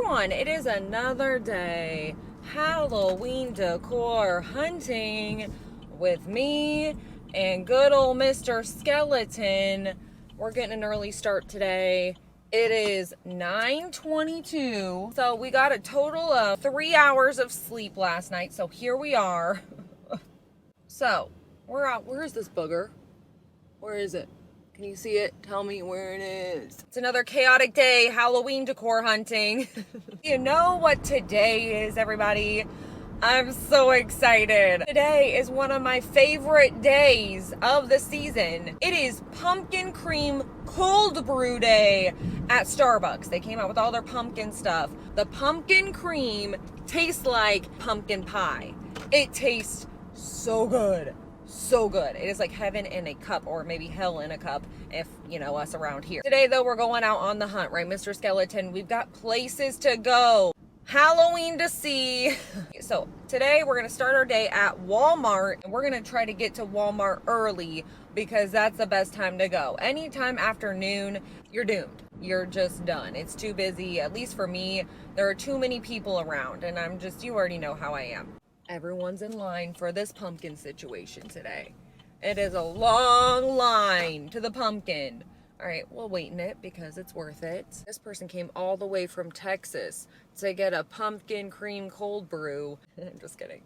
everyone, it is another day Halloween decor hunting with me and good old Mr. Skeleton. We're getting an early start today. It is 9:22, so we got a total of 3 hours of sleep last night, so here we are. So we're out. Where is this booger? Where is it? Can you see it? Tell me where it is. It's another chaotic day, Halloween decor hunting. You know what today is, everybody? I'm so excited. Today is one of my favorite days of the season. It is pumpkin cream cold brew day at Starbucks. They came out with all their pumpkin stuff. The pumpkin cream tastes like pumpkin pie. It tastes so good. So good. It is like heaven in a cup, or maybe hell in a cup, if you know us around here. Today though, we're going out on the hunt, right, Mr. Skeleton? We've got places to go, Halloween to see. So today we're gonna start our day at Walmart, and we're gonna try to get to Walmart early because that's the best time to go. Anytime after noon, you're doomed. You're just done. It's too busy, at least for me. There are too many people around, and you already know how I am. Everyone's in line for this pumpkin situation today. It is a long line to the pumpkin. All right, we'll wait in it because it's worth it. This person came all the way from Texas to get a pumpkin cream cold brew. I'm just kidding.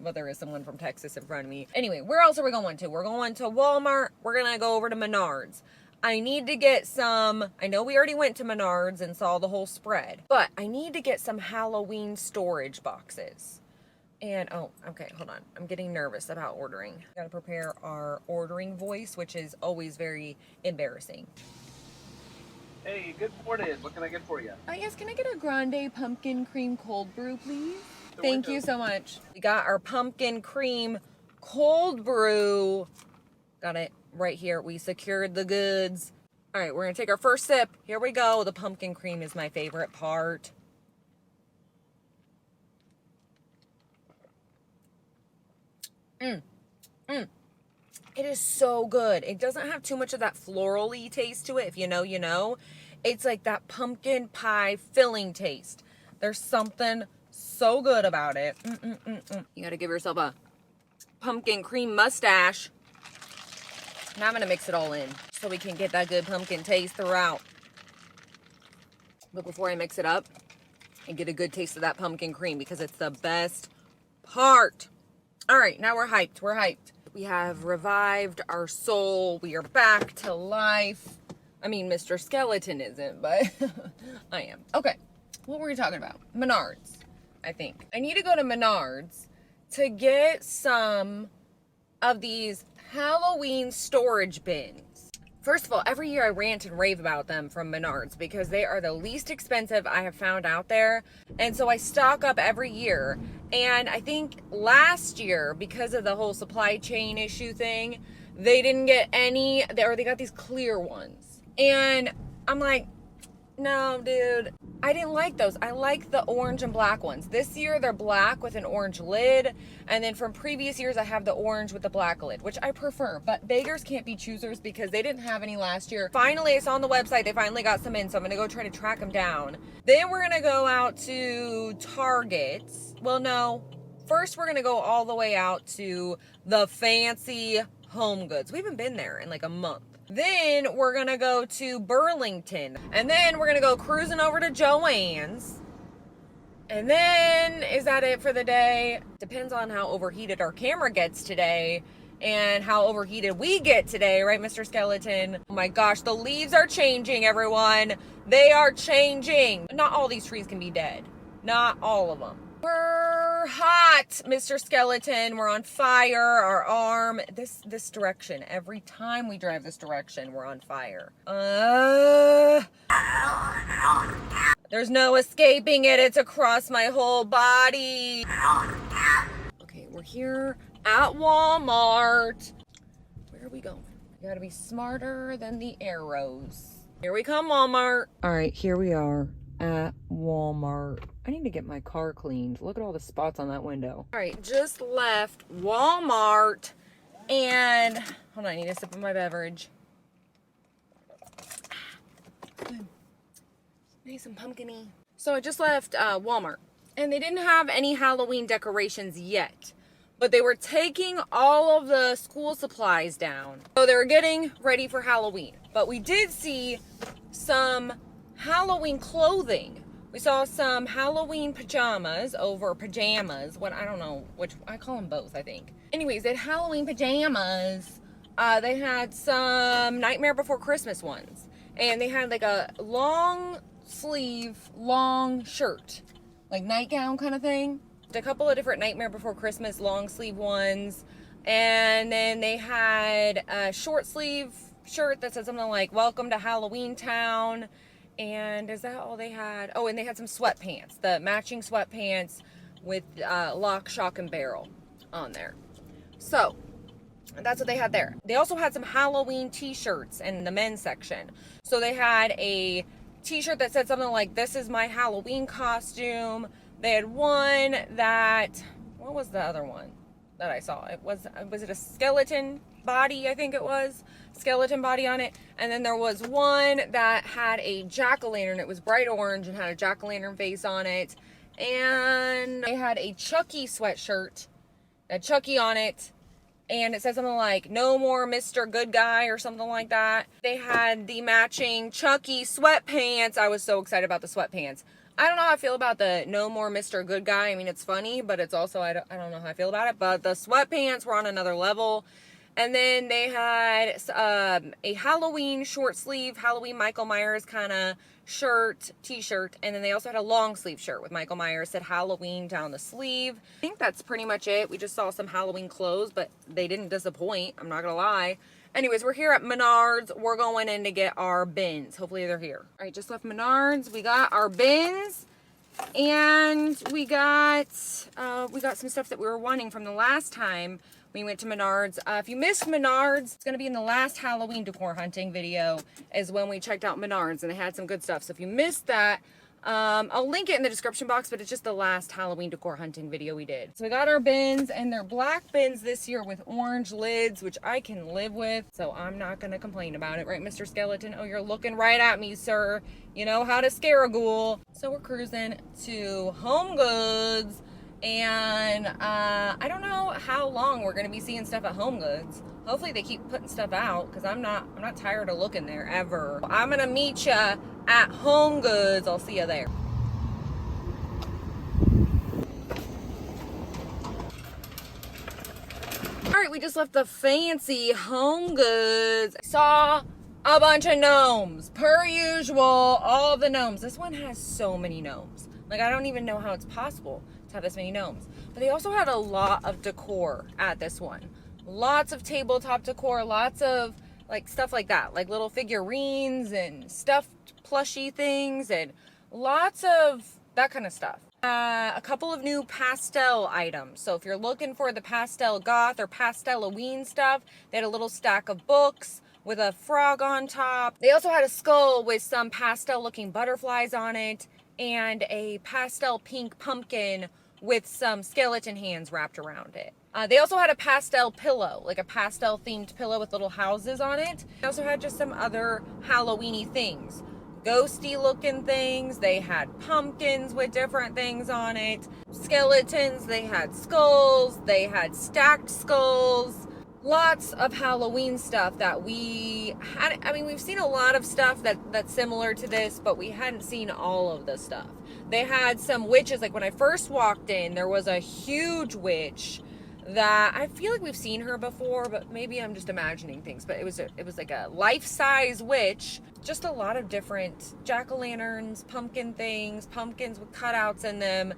But there is someone from Texas in front of me. Anyway, where else are we going to? We're going to Walmart. We're going to go over to Menards. I need to get some, I know we already went to Menards and saw the whole spread, but I need to get some Halloween storage boxes. And, oh, okay, hold on. I'm getting nervous about ordering. Gotta prepare our ordering voice, which is always very embarrassing. Hey, good morning. What can I get for you? Yes, can I get a grande pumpkin cream cold brew, please? Thank you so much. We got our pumpkin cream cold brew. Got it right here. We secured the goods. All right, we're gonna take our first sip. Here we go. The pumpkin cream is my favorite part. It is so good. It doesn't have too much of that floral-y taste to it. If you know, you know. It's like that pumpkin pie filling taste. There's something so good about it. You gotta give yourself a pumpkin cream mustache. Now I'm gonna mix it all in so we can get that good pumpkin taste throughout. But before I mix it up, and get a good taste of that pumpkin cream because it's the best part. All right, now we're hyped. We're hyped. We have revived our soul. We are back to life. I mean, Mr. Skeleton isn't, but I am. Okay, what were we talking about? Menards, I think. I need to go to Menards to get some of these Halloween storage bins. First of all, every year I rant and rave about them from Menards because they are the least expensive I have found out there. And so I stock up every year. And I think last year, because of the whole supply chain issue thing, they didn't get any, or they got these clear ones. And I'm like, no, dude, I didn't like those. I like the orange and black ones. This year they're black with an orange lid. And then from previous years, I have the orange with the black lid, which I prefer. But beggars can't be choosers because they didn't have any last year. Finally, I saw on the website, they finally got some in. So I'm going to go try to track them down. Then we're going to go out to Target. Well, no. First, we're going to go all the way out to the fancy Home Goods. We haven't been there in like a month. Then we're going to go to Burlington. And then we're going to go cruising over to Joann's. And then, is that it for the day? Depends on how overheated our camera gets today and how overheated we get today, right, Mr. Skeleton? Oh my gosh, the leaves are changing, everyone. They are changing. Not all these trees can be dead. Not all of them. We're hot, Mr. Skeleton. We're on fire. Our arm, this direction. Every time we drive this direction, we're on fire. There's no escaping it. It's across my whole body. Okay, we're here at Walmart. Where are we going? You gotta be smarter than the arrows. Here we come, Walmart. All right, here we are at Walmart. I need to get my car cleaned. Look at all the spots on that window. All right, just left Walmart and hold on, I need a sip of my beverage. Good. Nice and pumpkin-y. So I just left Walmart, and they didn't have any Halloween decorations yet, but they were taking all of the school supplies down. So they were getting ready for Halloween. But we did see some Halloween clothing. We saw some Halloween pajamas over pajamas. What, I don't know which, I call them both, I think. Anyways, they had Halloween pajamas. They had some Nightmare Before Christmas ones. And they had like a long sleeve, long shirt, like nightgown kind of thing. A couple of different Nightmare Before Christmas long sleeve ones. And then they had a short sleeve shirt that said something like, "Welcome to Halloween Town." And is that all they had? Oh, and they had some sweatpants, the matching sweatpants with lock, shock, and barrel on there. So that's what they had there. They also had some Halloween t-shirts in the men's section. So they had a t-shirt that said something like, "This is my Halloween costume." They had one that, what was the other one that I saw? It was it a skeleton body? I think it was skeleton body on it. And then there was one that had a jack-o'-lantern. It was bright orange and had a jack-o'-lantern face on it. And they had a Chucky sweatshirt, a Chucky on it. And it said something like, "No more Mr. Good Guy," or something like that. They had the matching Chucky sweatpants. I was so excited about the sweatpants. I don't know how I feel about the "No more Mr. Good Guy." I mean, it's funny, but it's also, I don't know how I feel about it. But the sweatpants were on another level. And then they had a Halloween short sleeve, Halloween Michael Myers kind of shirt, t-shirt. And then they also had a long sleeve shirt with Michael Myers, said Halloween down the sleeve. I think that's pretty much it. We just saw some Halloween clothes, but they didn't disappoint. I'm not going to lie. Anyways, we're here at Menards. We're going in to get our bins. Hopefully they're here. All right, just left Menards. We got our bins. And we got some stuff that we were wanting from the last time we went to Menards. If you missed Menards, it's going to be in the last Halloween decor hunting video is when we checked out Menards, and they had some good stuff. So if you missed that, I'll link it in the description box, but it's just the last Halloween decor hunting video we did. So we got our bins, and they're black bins this year with orange lids, which I can live with, so I'm not going to complain about it. Right, Mr. Skeleton? Oh, you're looking right at me, sir. You know how to scare a ghoul. So we're cruising to Home Goods. And I don't know how long we're going to be seeing stuff at Home Goods. Hopefully they keep putting stuff out, because I'm not tired of looking there ever. I'm going to meet you at Home Goods. I'll see you there. All right, we just left the fancy Home Goods. Saw a bunch of gnomes. Per usual, all of the gnomes. This one has so many gnomes. Like, I don't even know how it's possible to have this many gnomes. But they also had a lot of decor at this one. Lots of tabletop decor, lots of like stuff like that, like little figurines and stuffed plushy things and lots of that kind of stuff. A couple of new pastel items. So if you're looking for the pastel goth or pastel-Halloween stuff, they had a little stack of books with a frog on top. They also had a skull with some pastel looking butterflies on it, and a pastel pink pumpkin with some skeleton hands wrapped around it. They also had a pastel pillow, like a pastel themed pillow with little houses on it. They also had just some other Halloween-y things. Ghosty looking things. They had pumpkins with different things on it. Skeletons. They had skulls. They had stacked skulls. Lots of Halloween stuff that we had. I mean, we've seen a lot of stuff that's similar to this, but we hadn't seen all of the stuff. They had some witches. Like when I first walked in, there was a huge witch that I feel like we've seen her before, but maybe I'm just imagining things. But it was like a life-size witch. Just a lot of different jack-o'-lanterns, pumpkin things, pumpkins with cutouts in them,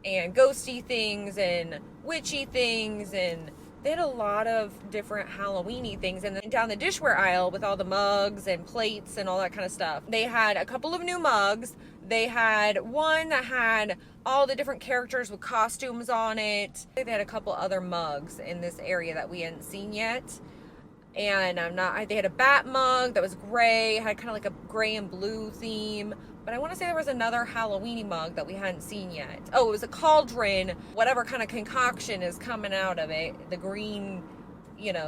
and ghosty things and witchy things, and they had a lot of different Halloween-y things. And then down the dishware aisle with all the mugs and plates and all that kind of stuff, they had a couple of new mugs. They had one that had all the different characters with costumes on it. They had a couple other mugs in this area that we hadn't seen yet. And they had a bat mug that was gray, had kind of like a gray and blue theme. But I want to say there was another Halloween-y mug that we hadn't seen yet. Oh, it was a cauldron, whatever kind of concoction is coming out of it. The green,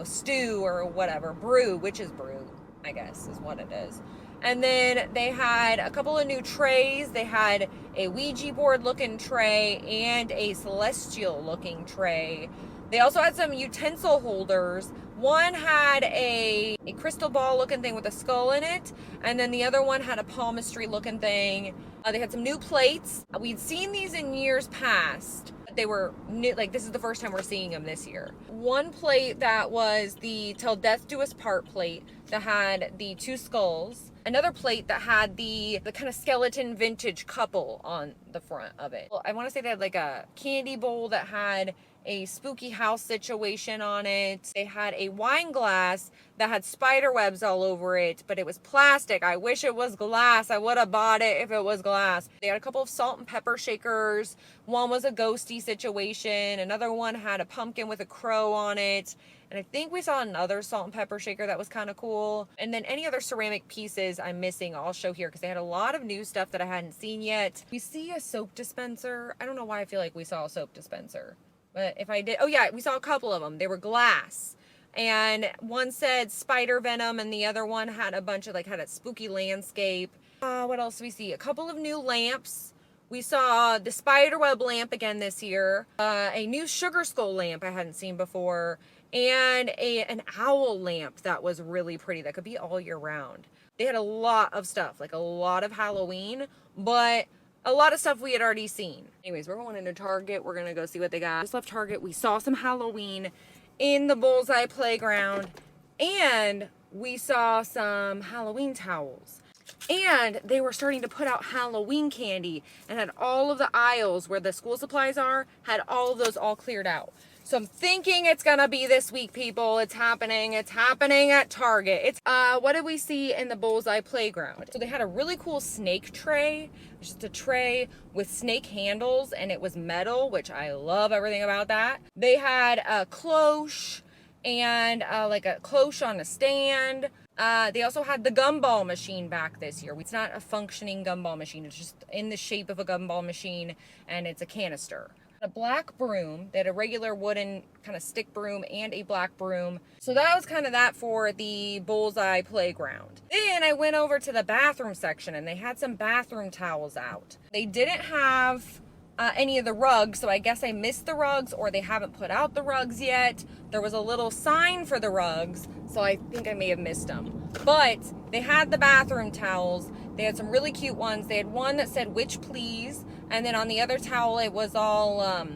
stew or whatever, brew, witch's brew, I guess is what it is. And then they had a couple of new trays. They had a Ouija board looking tray and a celestial looking tray. They also had some utensil holders. One had a crystal ball looking thing with a skull in it, and then the other one had a palmistry looking thing. They had some new plates. We'd seen these in years past. They were new, like this is the first time we're seeing them this year. One plate that was the Till Death Do Us Part plate that had the two skulls. Another plate that had the kind of skeleton vintage couple on the front of it. Well, I want to say they had like a candy bowl that had a spooky house situation on it. They had a wine glass that had spider webs all over it, but it was plastic. I wish it was glass. I would have bought it if it was glass. They had a couple of salt and pepper shakers. One was a ghosty situation. Another one had a pumpkin with a crow on it. And I think we saw another salt and pepper shaker that was kind of cool. And then any other ceramic pieces I'm missing, I'll show here because they had a lot of new stuff that I hadn't seen yet. We see a soap dispenser. I don't know why I feel like we saw a soap dispenser. But if I did, oh yeah, we saw a couple of them. They were glass. And one said spider venom and the other one had a bunch of had a spooky landscape. What else do we see? A couple of new lamps. We saw the spiderweb lamp again this year. A new sugar skull lamp I hadn't seen before. And an owl lamp that was really pretty that could be all year round. They had a lot of stuff, like a lot of Halloween, but a lot of stuff we had already seen. Anyways, we're going into Target. We're gonna go see what they got. Just left Target. We saw some Halloween in the Bullseye Playground, and we saw some Halloween towels. And they were starting to put out Halloween candy and had all of the aisles where the school supplies are, had all of those all cleared out. So I'm thinking it's gonna be this week, people. It's happening. It's happening at Target. What did we see in the Bullseye Playground? So they had a really cool snake tray, which is a tray with snake handles, and it was metal, which I love everything about that. They had a cloche and like a cloche on a stand. They also had the gumball machine back this year. It's not a functioning gumball machine. It's just in the shape of a gumball machine, and it's a canister. A black broom. They had a regular wooden kind of stick broom and a black broom. So that was kind of that for the Bullseye Playground. Then I went over to the bathroom section and they had some bathroom towels out. They didn't have any of the rugs, so I guess I missed the rugs or they haven't put out the rugs yet. There was a little sign for the rugs, so I think I may have missed them. But they had the bathroom towels. They had some really cute ones. They had one that said "Witch Please," and then on the other towel it was all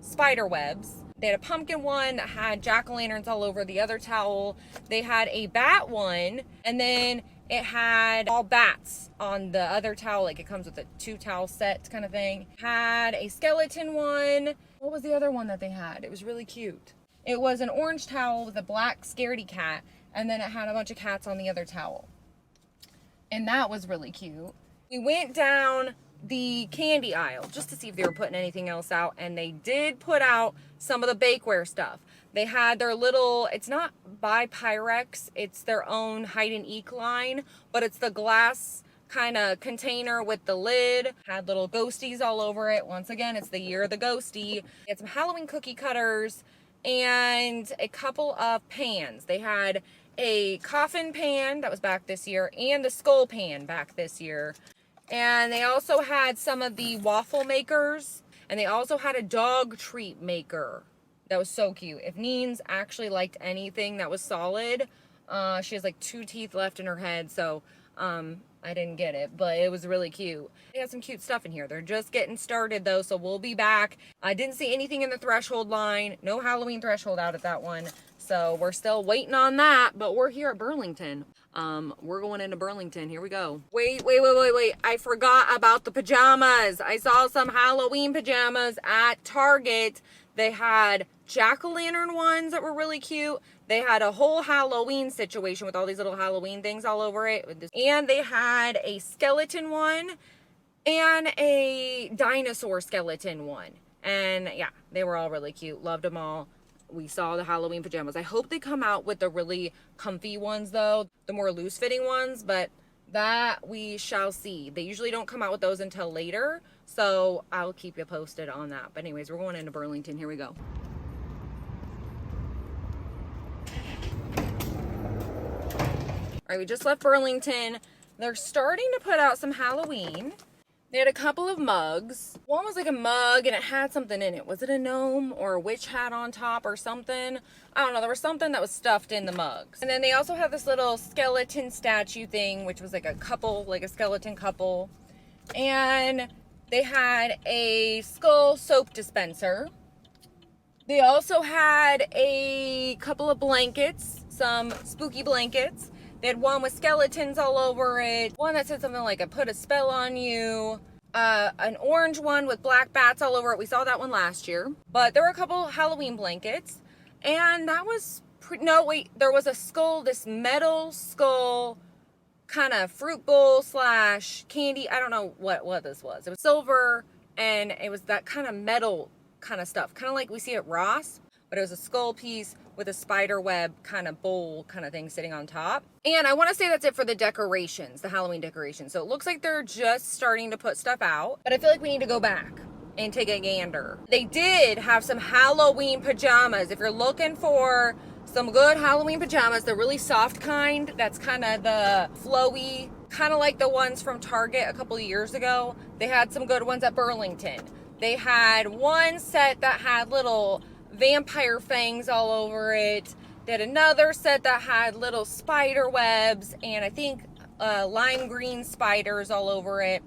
spider webs. They had a pumpkin one that had jack-o'-lanterns all over the other towel. They had a bat one, and then it had all bats on the other towel. Like it comes with a 2-towel set kind of thing. Had a skeleton one. What was the other one that they had? It was really cute. It was an orange towel with a black scaredy cat, and then it had a bunch of cats on the other towel. And that was really cute. We went down the candy aisle just to see if they were putting anything else out, and they did put out some of the bakeware stuff. They had their little, it's not by Pyrex, it's their own hide and eek line, but it's the glass kind of container with the lid. Had little ghosties all over it. Once again, it's the year of the ghosty. They had some Halloween cookie cutters and a couple of pans. They had a coffin pan that was back this year and the skull pan back this year. And they also had some of the waffle makers, and they also had a dog treat maker. That was so cute. If Neens actually liked anything that was solid, she has like 2 teeth left in her head, so I didn't get it, but it was really cute. They had some cute stuff in here. They're just getting started though, so we'll be back. I didn't see anything in the threshold line. No Halloween threshold out at that one, so we're still waiting on that, but we're here at Burlington. We're going into Burlington. Here we go. Wait. I forgot about the pajamas. I saw some Halloween pajamas at Target. They had jack-o'-lantern ones that were really cute. They had a whole Halloween situation with all these little Halloween things all over it. And they had a skeleton one and a dinosaur skeleton one. And yeah, they were all really cute. Loved them all. We saw the Halloween pajamas. I hope they come out with the really comfy ones though, the more loose fitting ones, but that we shall see. They usually don't come out with those until later, so I'll keep you posted on that. But anyways, we're going into Burlington. Here we go. All right, we just left Burlington. They're starting to put out some Halloween. They had a couple of mugs. One was like a mug and it had something in it. Was it a gnome or a witch hat on top or something? I don't know. There was something that was stuffed in the mugs. And then they also had this little skeleton statue thing, which was like a couple, like a skeleton couple. And they had a skull soap dispenser. They also had a couple of blankets, some spooky blankets. They had one with skeletons all over it. One that said something like, I put a spell on you. An orange one with black bats all over it. We saw that one last year. But there were a couple Halloween blankets. And that was, there was a skull, this metal skull, kind of fruit bowl / candy. I don't know what this was. It was silver and it was that kind of metal kind of stuff. Kind of like we see at Ross. But it was a skull piece with a spider web kind of bowl kind of thing sitting on top. And I want to say that's it for the decorations, the Halloween decorations. So it looks like they're just starting to put stuff out. But I feel like we need to go back and take a gander. They did have some Halloween pajamas. If you're looking for some good Halloween pajamas, the really soft kind, that's kind of the flowy, kind of like the ones from Target a couple of years ago. They had some good ones at Burlington. They had one set that had little vampire fangs all over it. They had another set that had little spider webs and I think lime green spiders all over it.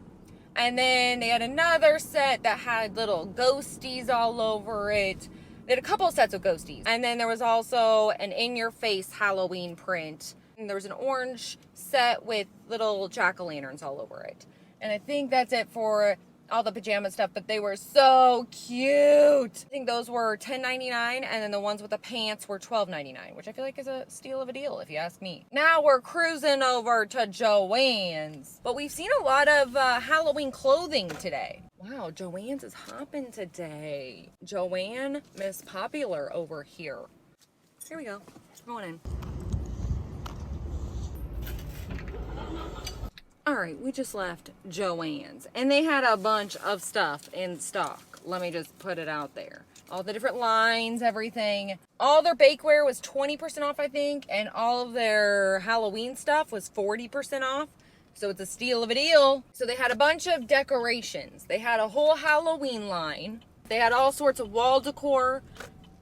And then they had another set that had little ghosties all over it. They had a couple of sets of ghosties. And then there was also an in-your-face Halloween print. And there was an orange set with little jack-o'-lanterns all over it. And I think that's it for all the pajama stuff, but they were so cute. I think those were $10.99, and then the ones with the pants were $12.99, which I feel like is a steal of a deal if you ask me. Now we're cruising over to Joann's, but we've seen a lot of Halloween clothing today. Wow, Joann's is hopping today. Joann, Miss Popular over here. Here we go. Going in. All right, we just left Joann's, and they had a bunch of stuff in stock. Let me just put it out there. All the different lines, everything. All their bakeware was 20% off, I think, and all of their Halloween stuff was 40% off. So it's a steal of a deal. So they had a bunch of decorations. They had a whole Halloween line. They had all sorts of wall decor,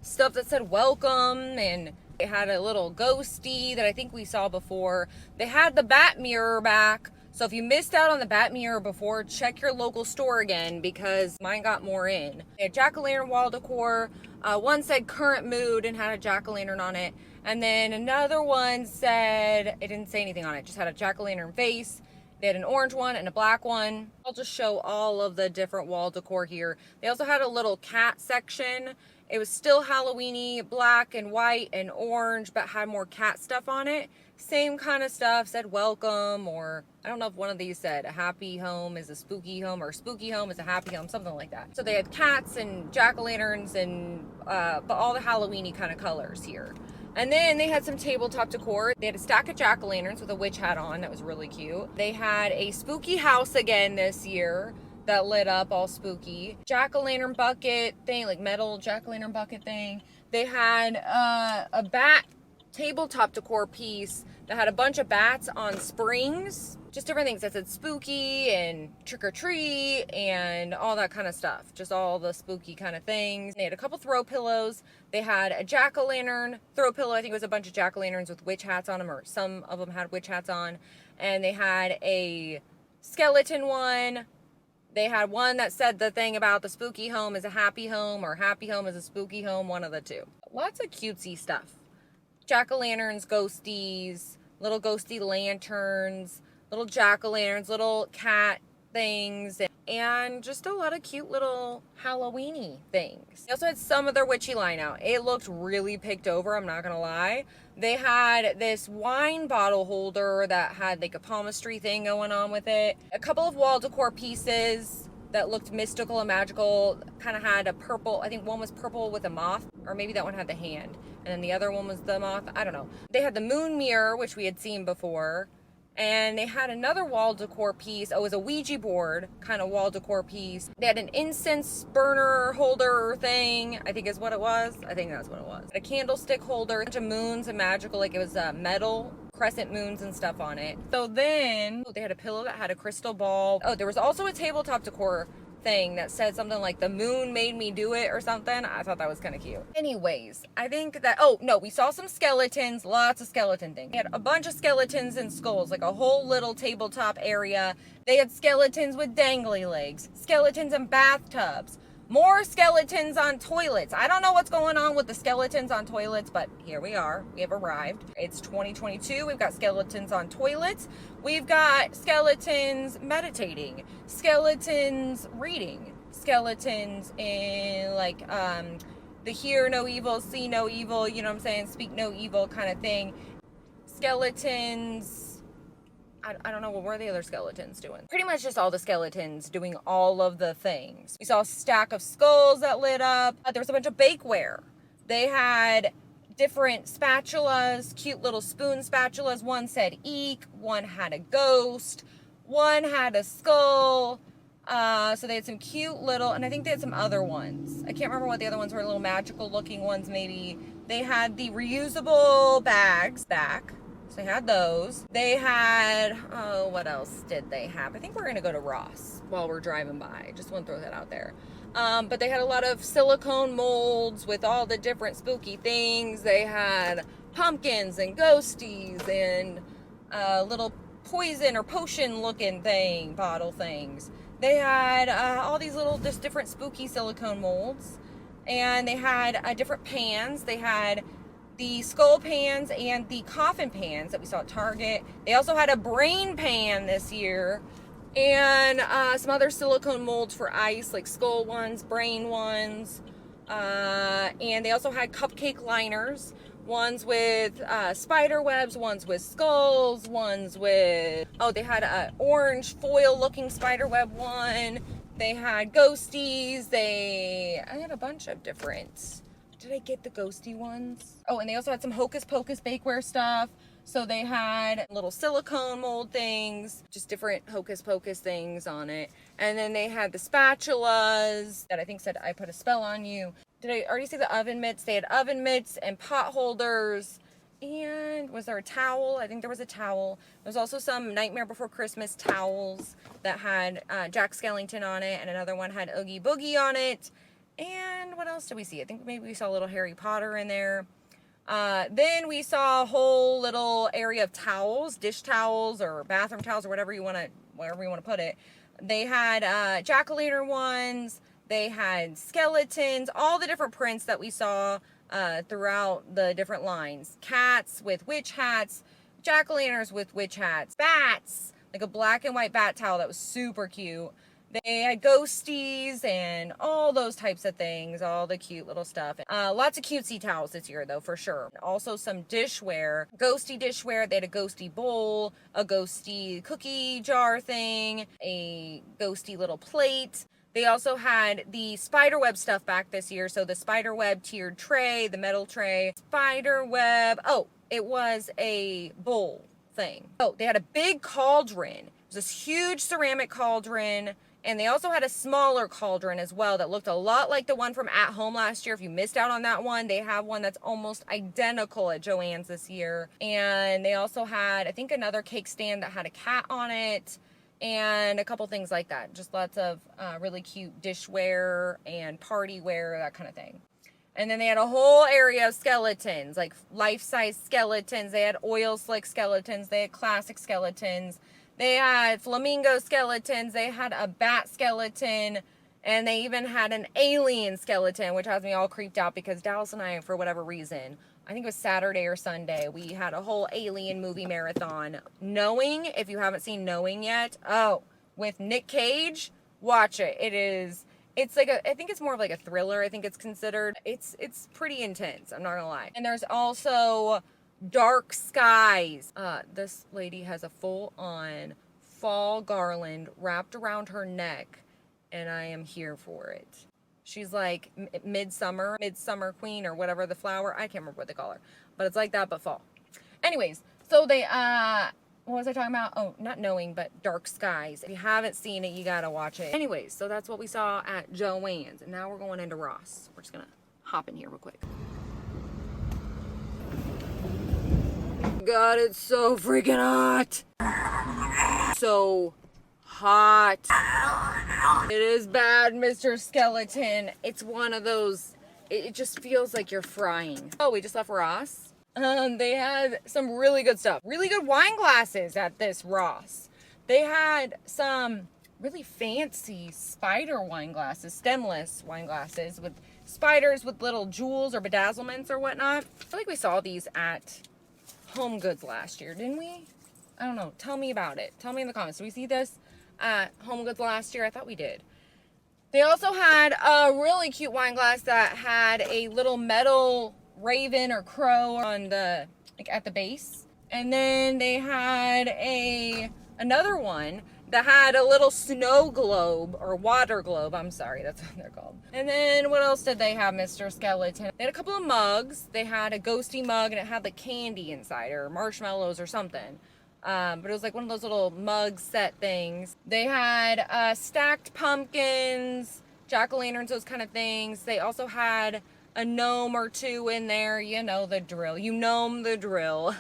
stuff that said welcome, and they had a little ghosty that I think we saw before. They had the bat mirror back. So if you missed out on the bat mirror before, check your local store again because mine got more in. They had jack-o'-lantern wall decor. One said current mood and had a jack-o'-lantern on it. And then another one said, it didn't say anything on it, just had a jack-o'-lantern face. They had an orange one and a black one. I'll just show all of the different wall decor here. They also had a little cat section. It was still Halloween-y, black and white and orange, but had more cat stuff on it. Same kind of stuff, said welcome, or I don't know if one of these said a happy home is a spooky home, or a spooky home is a happy home, something like that. So they had cats and jack-o'-lanterns and but all the Halloween-y kind of colors here. And then they had some tabletop decor. They had a stack of jack-o'-lanterns with a witch hat on that was really cute. They had a spooky house again this year that lit up all spooky. Jack-o'-lantern bucket thing, like metal jack-o'-lantern bucket thing. They had a bat tabletop decor piece that had a bunch of bats on springs. Just different things that said spooky and trick or treat and all that kind of stuff. Just all the spooky kind of things. They had a couple throw pillows. They had a jack-o'-lantern throw pillow. I think it was a bunch of jack-o'-lanterns with witch hats on them, or some of them had witch hats on. And they had a skeleton one. They had one that said the thing about the spooky home is a happy home, or happy home is a spooky home, one of the two. Lots of cutesy stuff. Jack-o'-lanterns, ghosties, little ghosty lanterns, little jack-o'-lanterns, little cat things, and just a lot of cute little Halloween-y things. They also had some of their witchy line out. It looked really picked over, I'm not gonna lie. They had this wine bottle holder that had like a palmistry thing going on with it. A couple of wall decor pieces that looked mystical and magical, kind of had a purple, I think one was purple with a moth, or maybe that one had the hand, and then the other one was the moth, I don't know. They had the moon mirror, which we had seen before, and they had another wall decor piece. Oh, it was a Ouija board kind of wall decor piece. They had an incense burner holder thing, I think is what it was. I think that's what it was. A candlestick holder, a bunch of moons and magical, like it was metal crescent moons and stuff on it. So then they had a pillow that had a crystal ball. Oh, there was also a tabletop decor thing that said something like the moon made me do it or something. I thought that was kind of cute. Anyways, I think that, oh no, we saw some skeletons, lots of skeleton things. We had a bunch of skeletons and skulls, like a whole little tabletop area. They had skeletons with dangly legs, skeletons in bathtubs, more skeletons on toilets. I don't know what's going on with the skeletons on toilets, but here we are. We have arrived. It's 2022. We've got skeletons on toilets. We've got skeletons meditating, skeletons reading, skeletons in like the hear no evil, see no evil, you know what I'm saying, speak no evil kind of thing. Skeletons, I don't know, what were the other skeletons doing? Pretty much just all the skeletons doing all of the things. We saw a stack of skulls that lit up. There was a bunch of bakeware. They had different spatulas, cute little spoon spatulas. One said eek, one had a ghost, one had a skull. So they had some cute little, and I think they had some other ones. I can't remember what the other ones were, little magical looking ones maybe. They had the reusable bags back. So they had those. They had, oh, what else did they have? I think we're going to go to Ross while we're driving by. Just want to throw that out there. But they had a lot of silicone molds with all the different spooky things. They had pumpkins and ghosties and little poison or potion looking bottle things. They had all these little just different spooky silicone molds. And they had different pans. They had the skull pans and the coffin pans that we saw at Target. They also had a brain pan this year, and some other silicone molds for ice, like skull ones, brain ones, and they also had cupcake liners, ones with spider webs, ones with skulls, ones with, oh, they had an orange foil looking spider web one. They had ghosties. I had a bunch of different. Did I get the ghosty ones? Oh, and they also had some Hocus Pocus bakeware stuff. So they had little silicone mold things, just different Hocus Pocus things on it. And then they had the spatulas that I think said, I put a spell on you. Did I already say the oven mitts? They had oven mitts and pot holders. And was there a towel? I think there was a towel. There's also some Nightmare Before Christmas towels that had Jack Skellington on it. And another one had Oogie Boogie on it. And what else did we see? I think maybe we saw a little Harry Potter in there. Then we saw a whole little area of towels, dish towels or bathroom towels or whatever you want to put it. They had jack-o'-lantern ones. They had skeletons, all the different prints that we saw throughout the different lines. Cats with witch hats, jack-o'-lanterns with witch hats, bats, like a black and white bat towel that was super cute. They had ghosties and all those types of things, all the cute little stuff. Lots of cutesy towels this year, though, for sure. Also some dishware, ghosty dishware. They had a ghosty bowl, a ghosty cookie jar thing, a ghosty little plate. They also had the spiderweb stuff back this year. So the spiderweb tiered tray, the metal tray, spiderweb. Oh, it was a bowl thing. Oh, they had a big cauldron. It was this huge ceramic cauldron. And they also had a smaller cauldron as well that looked a lot like the one from At Home last year. If you missed out on that one, they have one that's almost identical at Joann's this year. And they also had, I think, another cake stand that had a cat on it and a couple things like that. Just lots of really cute dishware and partyware, that kind of thing. And then they had a whole area of skeletons, like life-size skeletons. They had oil slick skeletons. They had classic skeletons. They had flamingo skeletons, they had a bat skeleton, and they even had an alien skeleton, which has me all creeped out because Dallas and I, for whatever reason, I think it was Saturday or Sunday, we had a whole alien movie marathon. Knowing, if you haven't seen Knowing yet, oh, with Nick Cage, watch it. It's like I think it's more of like a thriller, I think it's considered. It's pretty intense, I'm not gonna lie. And there's also Dark Skies. This lady has a full-on fall garland wrapped around her neck, and I am here for it. She's like midsummer queen or whatever the flower. I can't remember what they call her, but it's like that but fall. Anyways, so they what was I talking about? Oh, not Knowing, but Dark Skies. If you haven't seen it, you gotta watch it. Anyways, so that's what we saw at Joann's, and now we're going into Ross. We're just gonna hop in here real quick. God, it's so freaking hot. So hot. It is bad, Mr. Skeleton. It's one of those, it just feels like you're frying. Oh, we just left Ross. They had some really good stuff. Really good wine glasses at this Ross. They had some really fancy spider wine glasses, stemless wine glasses with spiders with little jewels or bedazzlements or whatnot. I feel like we saw these at Home Goods last year, didn't we? I don't know. Tell me about it. Tell me in the comments. Did we see this at Home Goods last year? I thought we did. They also had a really cute wine glass that had a little metal raven or crow on the, like, at the base. And then they had another one that had a little snow globe or water globe. I'm sorry, that's what they're called. And then what else did they have, Mr. Skeleton? They had a couple of mugs. They had a ghosty mug and it had like candy inside or marshmallows or something. But it was like one of those little mug set things. They had stacked pumpkins, jack-o'-lanterns, those kind of things. They also had a gnome or two in there. You know the drill. You gnome the drill.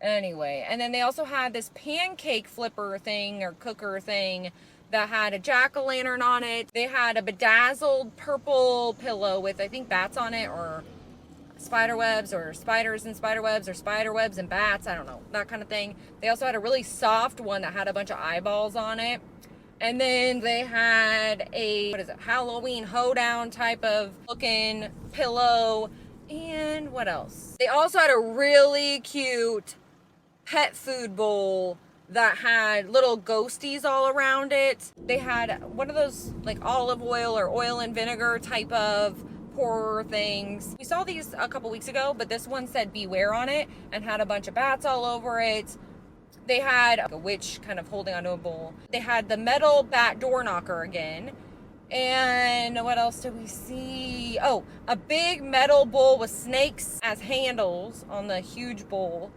Anyway, and then they also had this pancake flipper thing or cooker thing that had a jack-o'-lantern on it. They had a bedazzled purple pillow with, I think, bats on it, or spider webs, or spiders and spider webs, or spider webs and bats. I don't know, that kind of thing. They also had a really soft one that had a bunch of eyeballs on it. And then they had a, what is it, Halloween hoedown type of looking pillow. And what else? They also had a really cute pet food bowl that had little ghosties all around it. They had one of those like olive oil or oil and vinegar type of pour things. We saw these a couple weeks ago, but this one said beware on it and had a bunch of bats all over it. They had a witch kind of holding onto a bowl. They had the metal bat door knocker again. And what else did we see? Oh, a big metal bowl with snakes as handles on the huge bowl.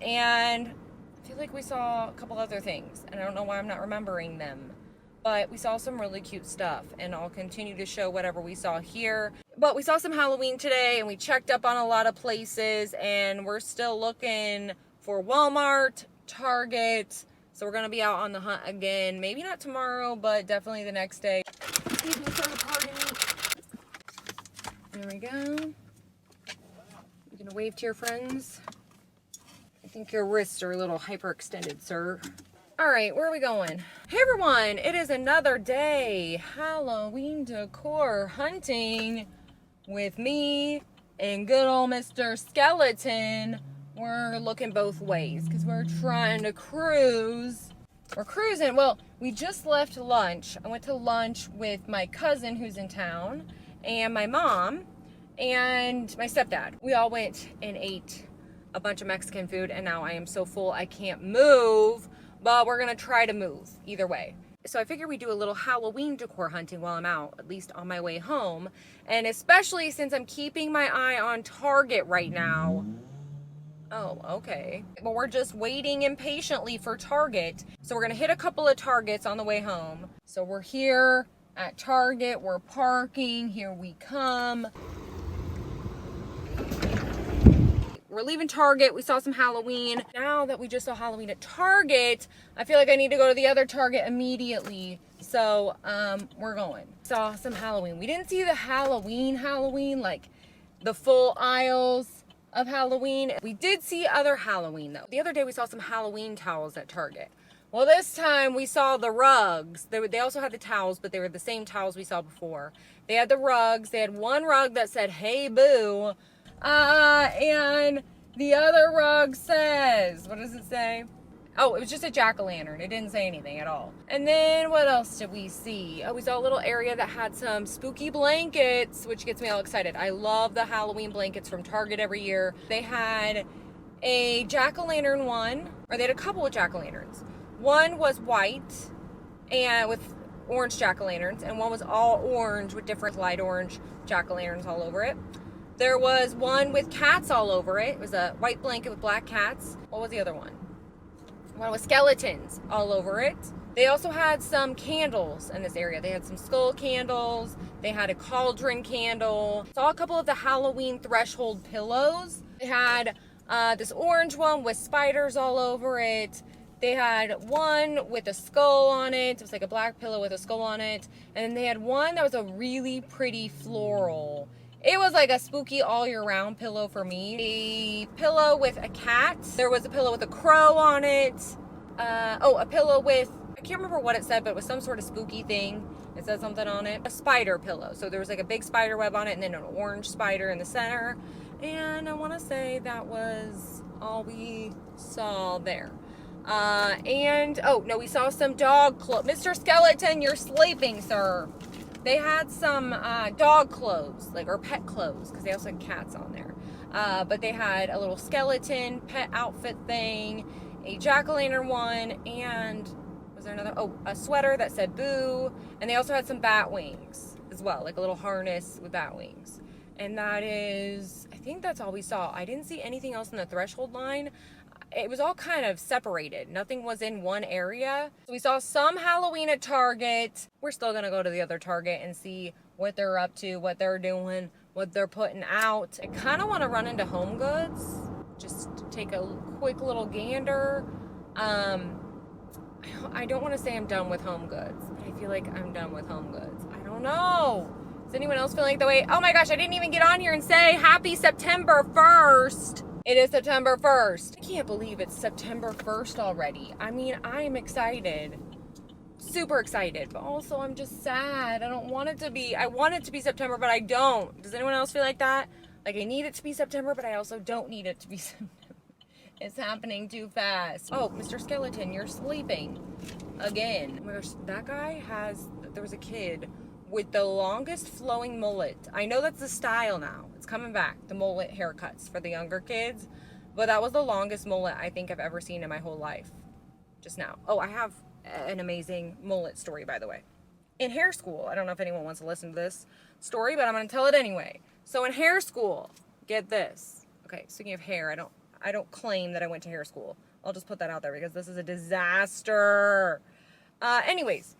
And I feel like we saw a couple other things, and I don't know why I'm not remembering them. But we saw some really cute stuff, and I'll continue to show whatever we saw here. But we saw some Halloween today, and we checked up on a lot of places, and we're still looking for Walmart, Target. So we're going to be out on the hunt again. Maybe not tomorrow, but definitely the next day. There we go. You're going to wave to your friends. I think your wrists are a little hyperextended, sir. All right, where are we going? Hey everyone, it is another day. Halloween decor hunting with me and good old Mr. Skeleton. We're looking both ways because we're trying to cruise. We're cruising. Well, we just left lunch. I went to lunch with my cousin who's in town and my mom and my stepdad. We all went and ate a bunch of Mexican food, and now I am so full I can't move, but we're gonna try to move either way. So I figured we'd do a little Halloween decor hunting while I'm out, at least on my way home, and especially since I'm keeping my eye on Target right now. Oh, okay. Well, we're just waiting impatiently for Target, so we're gonna hit a couple of Targets on the way home. So we're here at Target, we're parking, here we come. We're leaving Target. We saw some Halloween. Now that we just saw Halloween at Target, I feel like I need to go to the other Target immediately. So, we're going. Saw some Halloween. We didn't see the Halloween, like the full aisles of Halloween. We did see other Halloween though. The other day we saw some Halloween towels at Target. Well, this time we saw the rugs. They also had the towels, but they were the same towels we saw before. They had the rugs. They had one rug that said, "Hey Boo." And the other rug says, what does it say? Oh, it was just a jack-o'-lantern. It didn't say anything at all. And then what else did we see? Oh, we saw a little area that had some spooky blankets, which gets me all excited. I love the Halloween blankets from Target every year. They had a jack-o'-lantern one, or they had a couple of jack-o'-lanterns. One was white and with orange jack-o'-lanterns, and one was all orange with different light orange jack-o'-lanterns all over it. There was one with cats all over it. It was a white blanket with black cats. What was the other one? One with skeletons all over it. They also had some candles in this area. They had some skull candles. They had a cauldron candle. Saw a couple of the Halloween threshold pillows. They had This orange one with spiders all over it. They had one with a skull on it. It was like a black pillow with a skull on it. And then they had one that was a really pretty floral. It was like a spooky all year round pillow for me. A pillow with a cat. There was a pillow with a crow on it. A pillow with, I can't remember what it said, but it was some sort of spooky thing. It said something on it. A spider pillow. So there was like a big spider web on it and then an orange spider in the center. And I want to say that was all we saw there. We saw some dog clothes. Mr. Skeleton, you're sleeping, sir. They had some dog clothes, or pet clothes, because they also had cats on there. But they had a little skeleton pet outfit thing, a jack-o'-lantern one, and was there another? Oh, a sweater that said boo. And they also had some bat wings as well, like a little harness with bat wings. And that is, I think that's all we saw. I didn't see anything else in the threshold line. It was all kind of separated. Nothing was in one area. So we saw some Halloween at Target. We're still going to go to the other Target and see what they're up to, what they're doing, what they're putting out. I kind of want to run into Home Goods. Just take a quick little gander. I don't want to say I'm done with Home Goods, but I feel like I'm done with Home Goods. I don't know. Does anyone else feel like the way? Oh my gosh, I didn't even get on here and say happy September 1st. It is September 1st. I can't believe it's September 1st already. I mean, I am excited. Super excited, but also I'm just sad. I don't want it to be. I want it to be September, but I don't. Does anyone else feel like that? Like I need it to be September, but I also don't need it to be September. It's happening too fast. Oh, Mr. Skeleton, you're sleeping again. Oh my gosh, that guy there was a kid with the longest flowing mullet. I know that's the style now. It's coming back, the mullet haircuts for the younger kids. But that was the longest mullet I think I've ever seen in my whole life. Just now. Oh, I have an amazing mullet story, by the way. In hair school, I don't know if anyone wants to listen to this story, but I'm going to tell it anyway. So in hair school, get this. Okay, speaking of hair, I don't claim that I went to hair school. I'll just put that out there because this is a disaster. Anyways.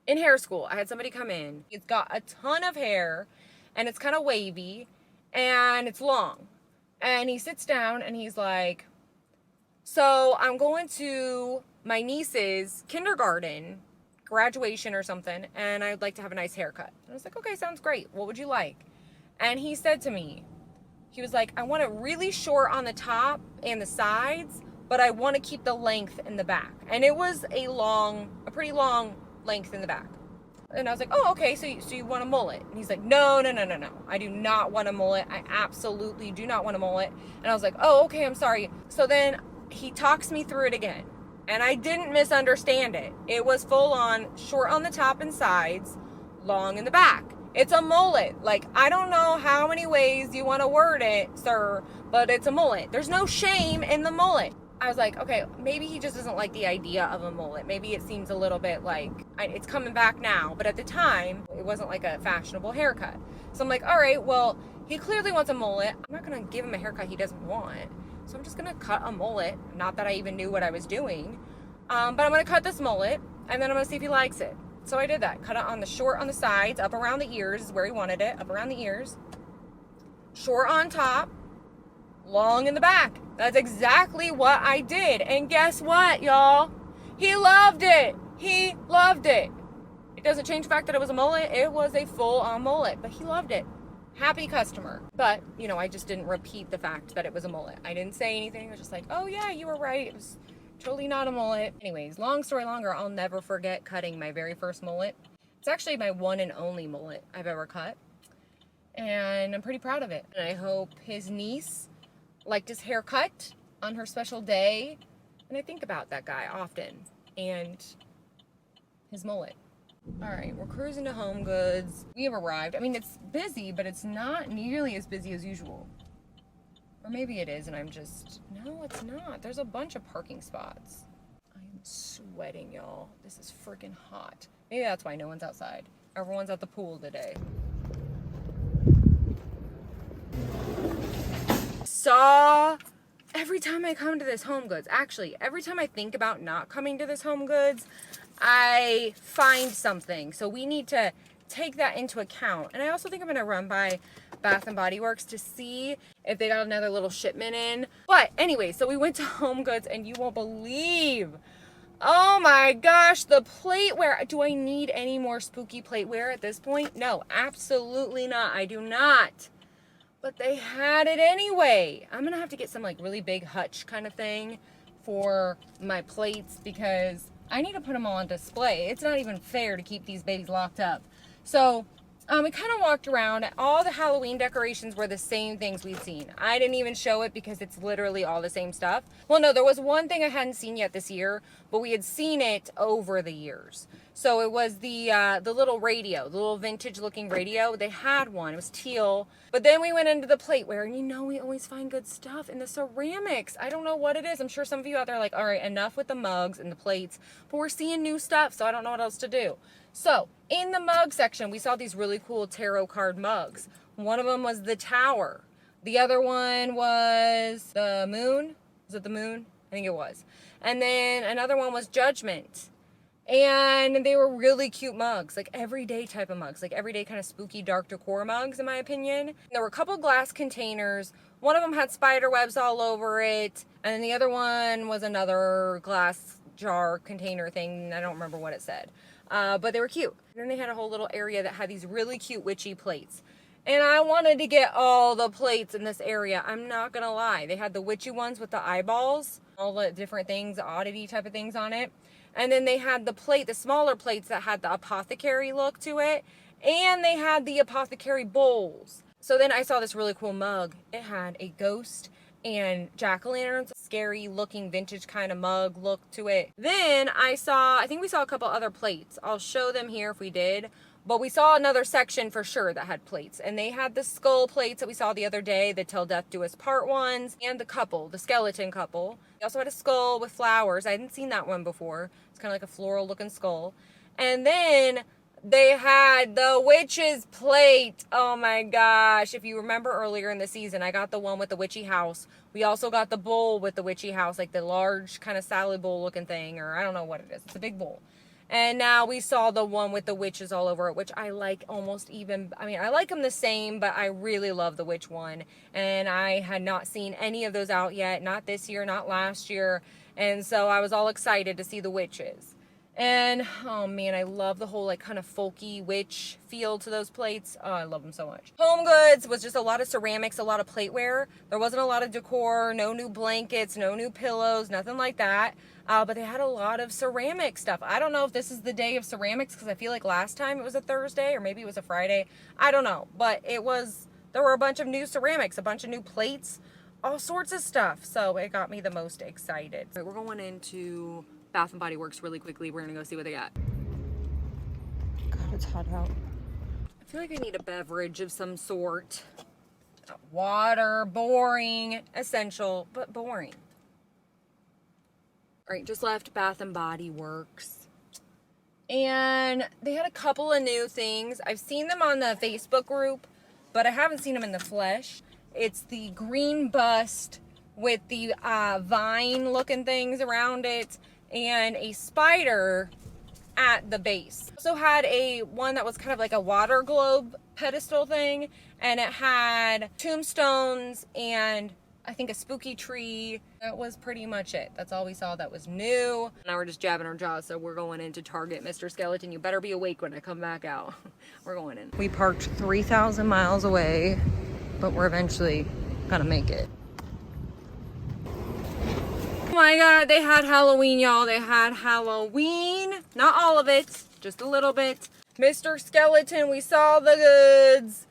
In hair school, I had somebody come in. He's got a ton of hair, and it's kind of wavy, and it's long. And he sits down, and he's like, so I'm going to my niece's kindergarten, graduation or something, and I'd like to have a nice haircut. And I was like, okay, sounds great. What would you like? And he said to me, he was like, I want it really short on the top and the sides, but I want to keep the length in the back. And it was a pretty long length in the back. And I was like, oh, okay, so you want a mullet? And he's like, no, I do not want a mullet. I absolutely do not want a mullet. And I was like, oh, okay, I'm sorry. So then he talks me through it again, and I didn't misunderstand it. It was full on short on the top and sides, long in the back. It's a mullet. Like, I don't know how many ways you want to word it, sir, but it's a mullet. There's no shame in the mullet. I was like, okay, maybe he just doesn't like the idea of a mullet. Maybe it seems a little bit like, it's coming back now. But at the time, it wasn't like a fashionable haircut. So I'm like, all right, well, he clearly wants a mullet. I'm not going to give him a haircut he doesn't want. So I'm just going to cut a mullet. Not that I even knew what I was doing. But I'm going to cut this mullet, and then I'm going to see if he likes it. So I did that. Cut it on the short on the sides, up around the ears is where he wanted it, up around the ears. Short on top, long in the back. That's exactly what I did. And guess what, y'all? He loved it. He loved it. It doesn't change the fact that it was a mullet. It was a full-on mullet, but he loved it. Happy customer. But, I just didn't repeat the fact that it was a mullet. I didn't say anything. I was just like, oh yeah, you were right. It was totally not a mullet. Anyways, long story longer, I'll never forget cutting my very first mullet. It's actually my one and only mullet I've ever cut. And I'm pretty proud of it. And I hope his niece liked his haircut on her special day. And I think about that guy often. And his mullet. Alright, we're cruising to Home Goods. We have arrived. I mean, it's busy, but it's not nearly as busy as usual. Or maybe it is, and I'm just... No, it's not. There's a bunch of parking spots. I am sweating, y'all. This is freaking hot. Maybe that's why no one's outside. Everyone's at the pool today. Every time I come to this Home Goods, actually, every time I think about not coming to this Home Goods, I find something. So we need to take that into account. And I also think I'm going to run by Bath and Body Works to see if they got another little shipment in. But anyway, so we went to Home Goods and you won't believe, oh my gosh, the plateware. Do I need any more spooky plateware at this point? No, absolutely not. I do not. But they had it anyway. I'm gonna have to get some like really big hutch kind of thing for my plates because I need to put them all on display. It's not even fair to keep these babies locked up. So we kind of walked around. All the Halloween decorations were the same things we'd seen. I didn't even show it because it's literally all the same stuff. Well, no, there was one thing I hadn't seen yet this year, but we had seen it over the years. So it was the little radio, the little vintage looking radio. They had one, it was teal. But then we went into the plateware, and you know we always find good stuff in the ceramics. I don't know what it is. I'm sure some of you out there are like, all right, enough with the mugs and the plates, but we're seeing new stuff, so I don't know what else to do. So in the mug section, we saw these really cool tarot card mugs. One of them was the Tower. The other one was the Moon. Was it the Moon? I think it was. And then another one was Judgment. And they were really cute mugs, like everyday type of mugs, like everyday kind of spooky dark decor mugs in my opinion. There were a couple glass containers. One of them had spider webs all over it. And then the other one was another glass jar container thing. I don't remember what it said. But they were cute. And then they had a whole little area that had these really cute witchy plates. And I wanted to get all the plates in this area. I'm not gonna lie. They had the witchy ones with the eyeballs, all the different things, oddity type of things on it. And then they had the plate, the smaller plates that had the apothecary look to it. And they had the apothecary bowls. So then I saw this really cool mug. It had a ghost and jack-o'-lanterns, scary looking vintage kind of mug look to it. Then I think we saw a couple other plates. I'll show them here if we did. But we saw another section for sure that had plates. And they had the skull plates that we saw the other day, the Till Death Do Us Part ones, and the couple, the skeleton couple. They also had a skull with flowers. I hadn't seen that one before. It's kind of like a floral looking skull. And then they had the witch's plate. Oh my gosh. If you remember earlier in the season, I got the one with the witchy house. We also got the bowl with the witchy house, like the large kind of salad bowl looking thing, or I don't know what it is. It's a big bowl. And now we saw the one with the witches all over it, which I like almost even, I mean, I like them the same, but I really love the witch one. And I had not seen any of those out yet, not this year, not last year. And so I was all excited to see the witches. And, oh man, I love the whole like kind of folky witch feel to those plates. Oh, I love them so much. Home Goods was just a lot of ceramics, a lot of plateware. There wasn't a lot of decor, no new blankets, no new pillows, nothing like that. But they had a lot of ceramic stuff. I don't know if this is the day of ceramics because I feel like last time it was a Thursday or maybe it was a Friday. I don't know, but there were a bunch of new ceramics, a bunch of new plates, all sorts of stuff. So it got me the most excited. All right, we're going into Bath and Body Works really quickly. We're gonna go see what they got. God, it's hot out. I feel like I need a beverage of some sort. Water, boring, essential, but boring. All right, just left Bath and Body Works. And they had a couple of new things. I've seen them on the Facebook group, but I haven't seen them in the flesh. It's the green bust with the vine looking things around it and a spider at the base. Also had one that was kind of like a water globe pedestal thing, and it had tombstones and I think a spooky tree. That was pretty much it. That's all we saw that was new. Now we're just jabbing our jaws, so we're going into Target. Mr. Skeleton, you better be awake when I come back out. We're going in. We parked 3,000 miles away, but we're eventually gonna make it. Oh my God, they had Halloween, y'all. They had Halloween. Not all of it, just a little bit. Mr. Skeleton, we saw the goods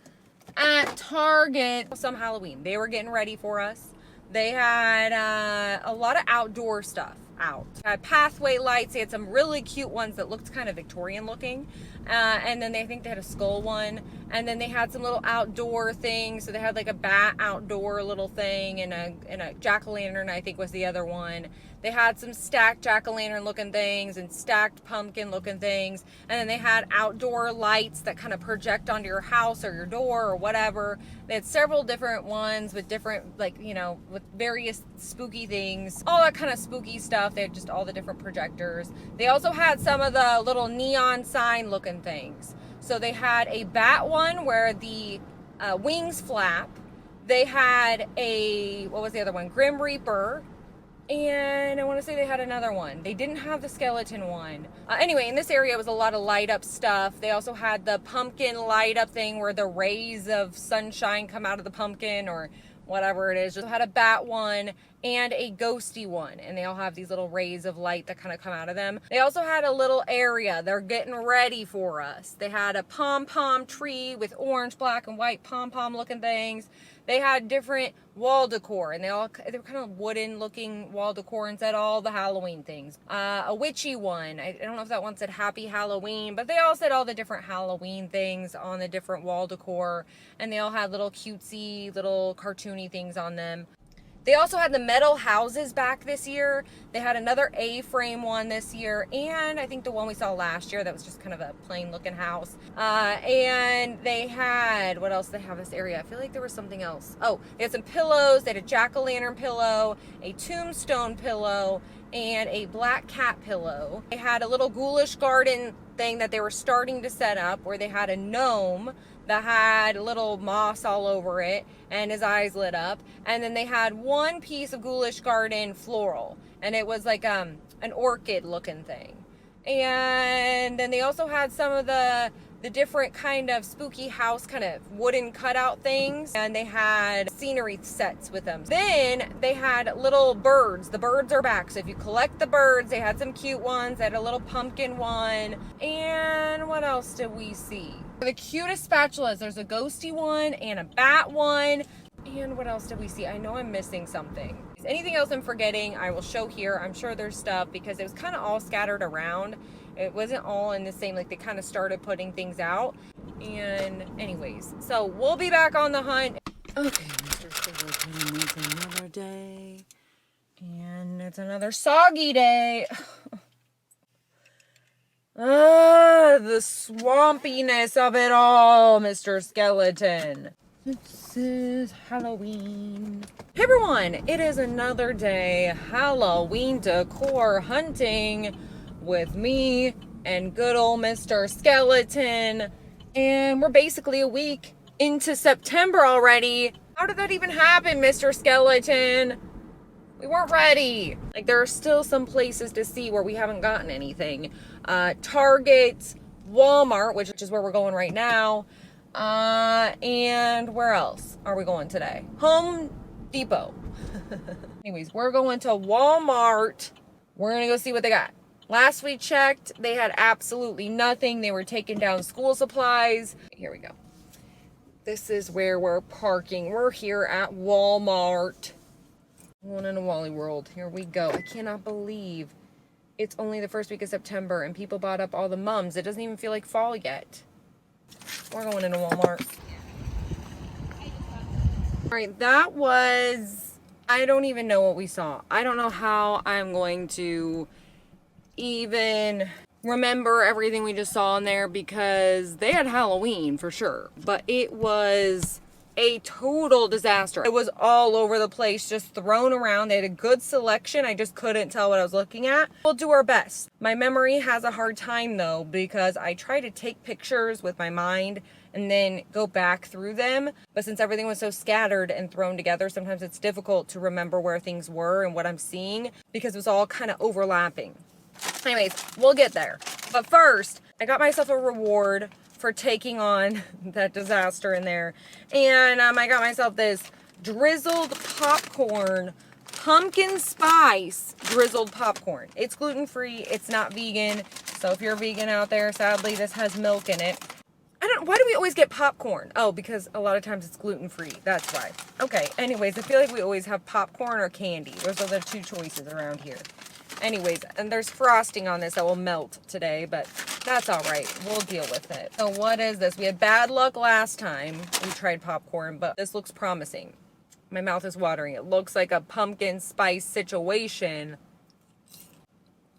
at Target. Some Halloween. They were getting ready for us. They had a lot of outdoor stuff out. Had pathway lights. They had some really cute ones that looked kind of Victorian looking. And then I think they had a skull one. And then they had some little outdoor things. So they had like a bat outdoor little thing and a jack-o'-lantern, I think was the other one. They had some stacked jack-o'-lantern looking things and stacked pumpkin looking things. And then they had outdoor lights that kind of project onto your house or your door or whatever. They had several different ones with different, like, you know, with various spooky things. All that kind of spooky stuff. They had just all the different projectors. They also had some of the little neon sign looking things. So they had a bat one where the wings flap. They had a, what was the other one? Grim Reaper. And I want to say they had another one. They didn't have the skeleton one. Anyway, in this area was a lot of light up stuff. They also had the pumpkin light up thing where the rays of sunshine come out of the pumpkin or whatever it is. Just had a bat one and a ghosty one. And they all have these little rays of light that kind of come out of them. They also had a little area. They're getting ready for us. They had a pom-pom tree with orange, black, and white pom-pom looking things. They had different wall decor, and they were kind of wooden looking wall decor and said all the Halloween things. A witchy one. I don't know if that one said Happy Halloween, but they all said all the different Halloween things on the different wall decor, and they all had little cutesy, little cartoony things on them. They also had the metal houses back this year. They had another A-frame one this year, and I think the one we saw last year that was just kind of a plain looking house. And they had, what else did they have in this area? I feel like there was something else. Oh, they had some pillows. They had a jack-o'-lantern pillow, a tombstone pillow, and a black cat pillow. They had a little ghoulish garden thing that they were starting to set up where they had a gnome that had little moss all over it and his eyes lit up. And then they had one piece of ghoulish garden floral, and it was like an orchid looking thing. And then they also had some of the different kind of spooky house kind of wooden cutout things, and they had scenery sets with them. Then they had little birds. The birds are back, so if you collect the birds, they had some cute ones. They had a little pumpkin one. And what else did we see? The cutest spatulas. There's a ghosty one and a bat one. And what else did we see? I know I'm missing something. Anything else I'm forgetting, I will show here. I'm sure there's stuff because it was kind of all scattered around. It wasn't all in the same, like they kind of started putting things out. And anyways, so we'll be back on the hunt. Okay, Mr. Skeleton, it's another day. And it's another soggy day. The swampiness of it all, Mr. Skeleton. This is Halloween. Hey everyone, it is another day Halloween decor hunting with me and good old Mr. Skeleton. And we're basically a week into September already. How did that even happen, Mr. Skeleton? We weren't ready. Like, there are still some places to see where we haven't gotten anything. Target, Walmart, which is where we're going right now. And where else are we going today? Home Depot. Anyways, we're going to Walmart. We're gonna go see what they got. Last we checked, they had absolutely nothing. They were taking down school supplies. Here we go. This is where we're parking. We're here at Walmart. Going into Wally World. Here we go. I cannot believe it's only the first week of September and people bought up all the mums. It doesn't even feel like fall yet. We're going into Walmart. All right, that was, I don't even know what we saw. I don't know how I'm going to even remember everything we just saw in there because they had Halloween for sure, but it was a total disaster. It was all over the place, just thrown around. They had a good selection. I just couldn't tell what I was looking at. We'll do our best. My memory has a hard time though, because I try to take pictures with my mind and then go back through them. But since everything was so scattered and thrown together, sometimes it's difficult to remember where things were and what I'm seeing because it was all kind of overlapping. Anyways, we'll get there. But first, I got myself a reward for taking on that disaster in there. And I got myself this drizzled popcorn, pumpkin spice drizzled popcorn. It's gluten-free, it's not vegan. So if you're a vegan out there, sadly, this has milk in it. Why do we always get popcorn? Oh, because a lot of times it's gluten-free. That's why. Okay, anyways, I feel like we always have popcorn or candy. Those are the two choices around here. Anyways, and there's frosting on this that will melt today, but that's all right. We'll deal with it. So what is this? We had bad luck last time we tried popcorn, but this looks promising. My mouth is watering. It looks like a pumpkin spice situation.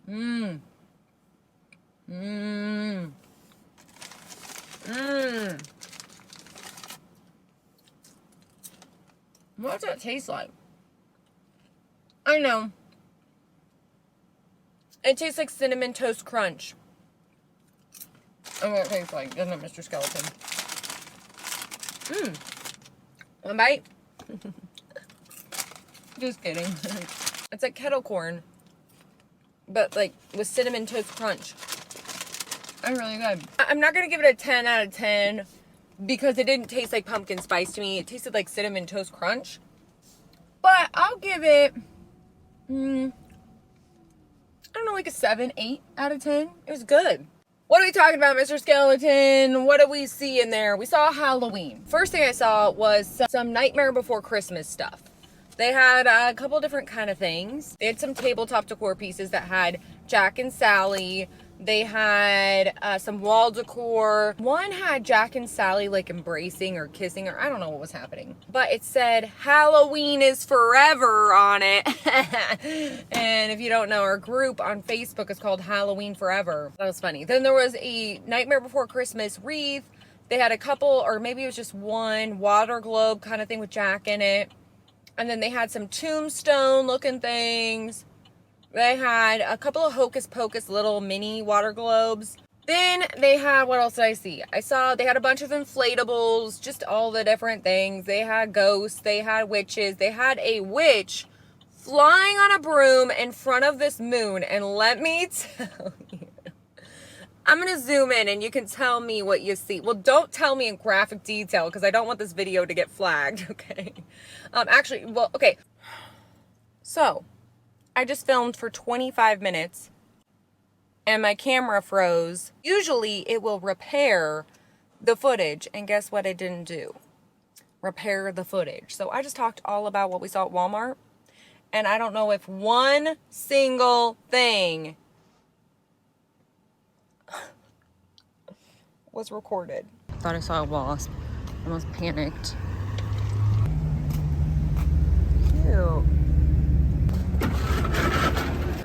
Mmm. Mmm. Mmm. What does that taste like? I know. It tastes like Cinnamon Toast Crunch. I know what it tastes like, doesn't it, Mr. Skeleton? One bite. Just kidding. It's like kettle corn, but like with cinnamon toast crunch. It's really good. I'm not gonna give it a 10 out of 10 because it didn't taste like pumpkin spice to me. It tasted like cinnamon toast crunch. But I'll give it, I don't know, like a 7, 8 out of 10. It was good. What are we talking about, Mr. Skeleton? What do we see in there? We saw Halloween. First thing I saw was some Nightmare Before Christmas stuff. They had a couple different kind of things. They had some tabletop decor pieces that had Jack and Sally. They had some wall decor. One had Jack and Sally like embracing or kissing, or I don't know what was happening. But it said Halloween is forever on it. And if you don't know, our group on Facebook is called Halloween Forever. That was funny. Then there was a Nightmare Before Christmas wreath. They had a couple, or maybe it was just one water globe kind of thing with Jack in it. And then they had some tombstone looking things. They had a couple of Hocus Pocus little mini water globes. Then they had, what else did I see? I saw they had a bunch of inflatables, just all the different things. They had ghosts, they had witches. They had a witch flying on a broom in front of this moon. And let me tell you, I'm going to zoom in and you can tell me what you see. Well, don't tell me in graphic detail because I don't want this video to get flagged, okay? Actually, well, okay. So, I just filmed for 25 minutes and my camera froze. Usually it will repair the footage, and guess what it didn't do? Repair the footage. So I just talked all about what we saw at Walmart, and I don't know if one single thing was recorded. Thought I saw a wasp. Almost panicked. Cute.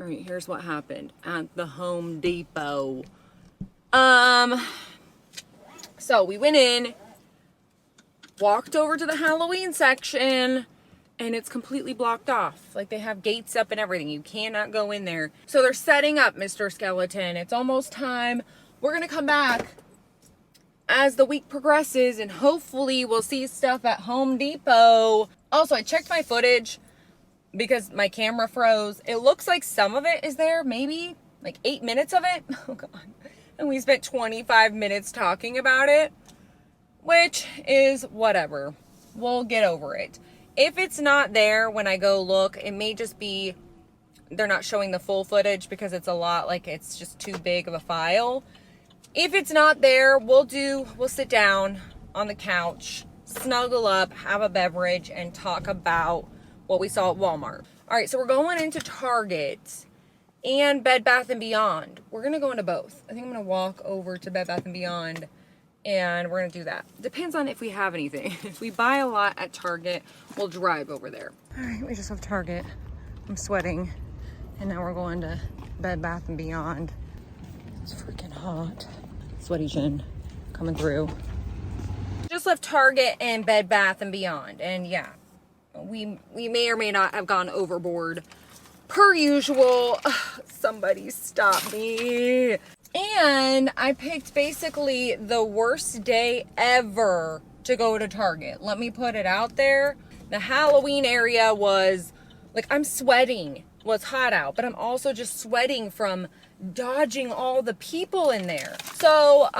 Alright, here's what happened at the Home Depot. So we went in, walked over to the Halloween section, and it's completely blocked off. Like, they have gates up and everything. You cannot go in there. So they're setting up, Mr. Skeleton. It's almost time. We're gonna come back as the week progresses, and hopefully we'll see stuff at Home Depot. Also, I checked my footage because my camera froze. It looks like some of it is there, maybe like 8 minutes of it. Oh God. And we spent 25 minutes talking about it, which is whatever. We'll get over it. If it's not there when I go look, it may just be they're not showing the full footage because it's a lot, like it's just too big of a file. If it's not there, we'll sit down on the couch, snuggle up, have a beverage, and talk about what we saw at Walmart. All right, so we're going into Target and Bed Bath & Beyond. We're going to go into both. I think I'm going to walk over to Bed Bath & Beyond, and we're going to do that. Depends on if we have anything. If we buy a lot at Target, we'll drive over there. All right, we just left Target. I'm sweating, and now we're going to Bed Bath & Beyond. It's freaking hot. Sweaty chin coming through. Just left Target and Bed Bath & Beyond, and yeah, we may or may not have gone overboard per usual. Somebody stop me. And I picked basically the worst day ever to go to Target. Let me put it out there. The Halloween area was like, I'm sweating. Well, it's hot out, but I'm also just sweating from dodging all the people in there. So,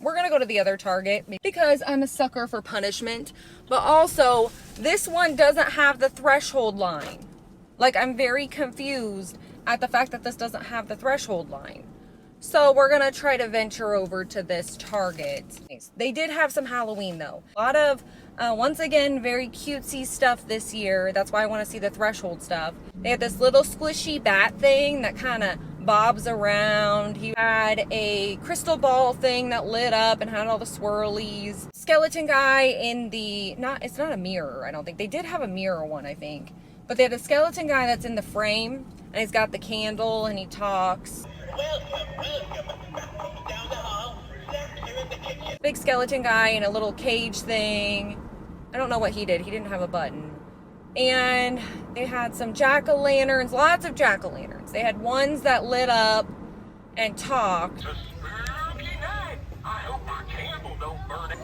we're gonna go to the other Target because I'm a sucker for punishment, but also this one doesn't have the threshold line. Like, I'm very confused at the fact that this doesn't have the threshold line. So we're gonna try to venture over to this Target. They did have some Halloween though. A lot of, once again, very cutesy stuff this year. That's why I wanna see the threshold stuff. They had this little squishy bat thing that kinda bobs around. He had a crystal ball thing that lit up and had all the swirlies. Skeleton guy in the, it's not a mirror, I don't think. They did have a mirror one, I think. But they had a skeleton guy that's in the frame, and he's got the candle, and he talks. Welcome. Down the hall. Here in the kitchen. Big skeleton guy in a little cage thing. I don't know what he did. He didn't have a button. And they had some jack-o'-lanterns, lots of jack-o'-lanterns. They had ones that lit up and talked. It's a spooky night. I hope my candle don't burn it.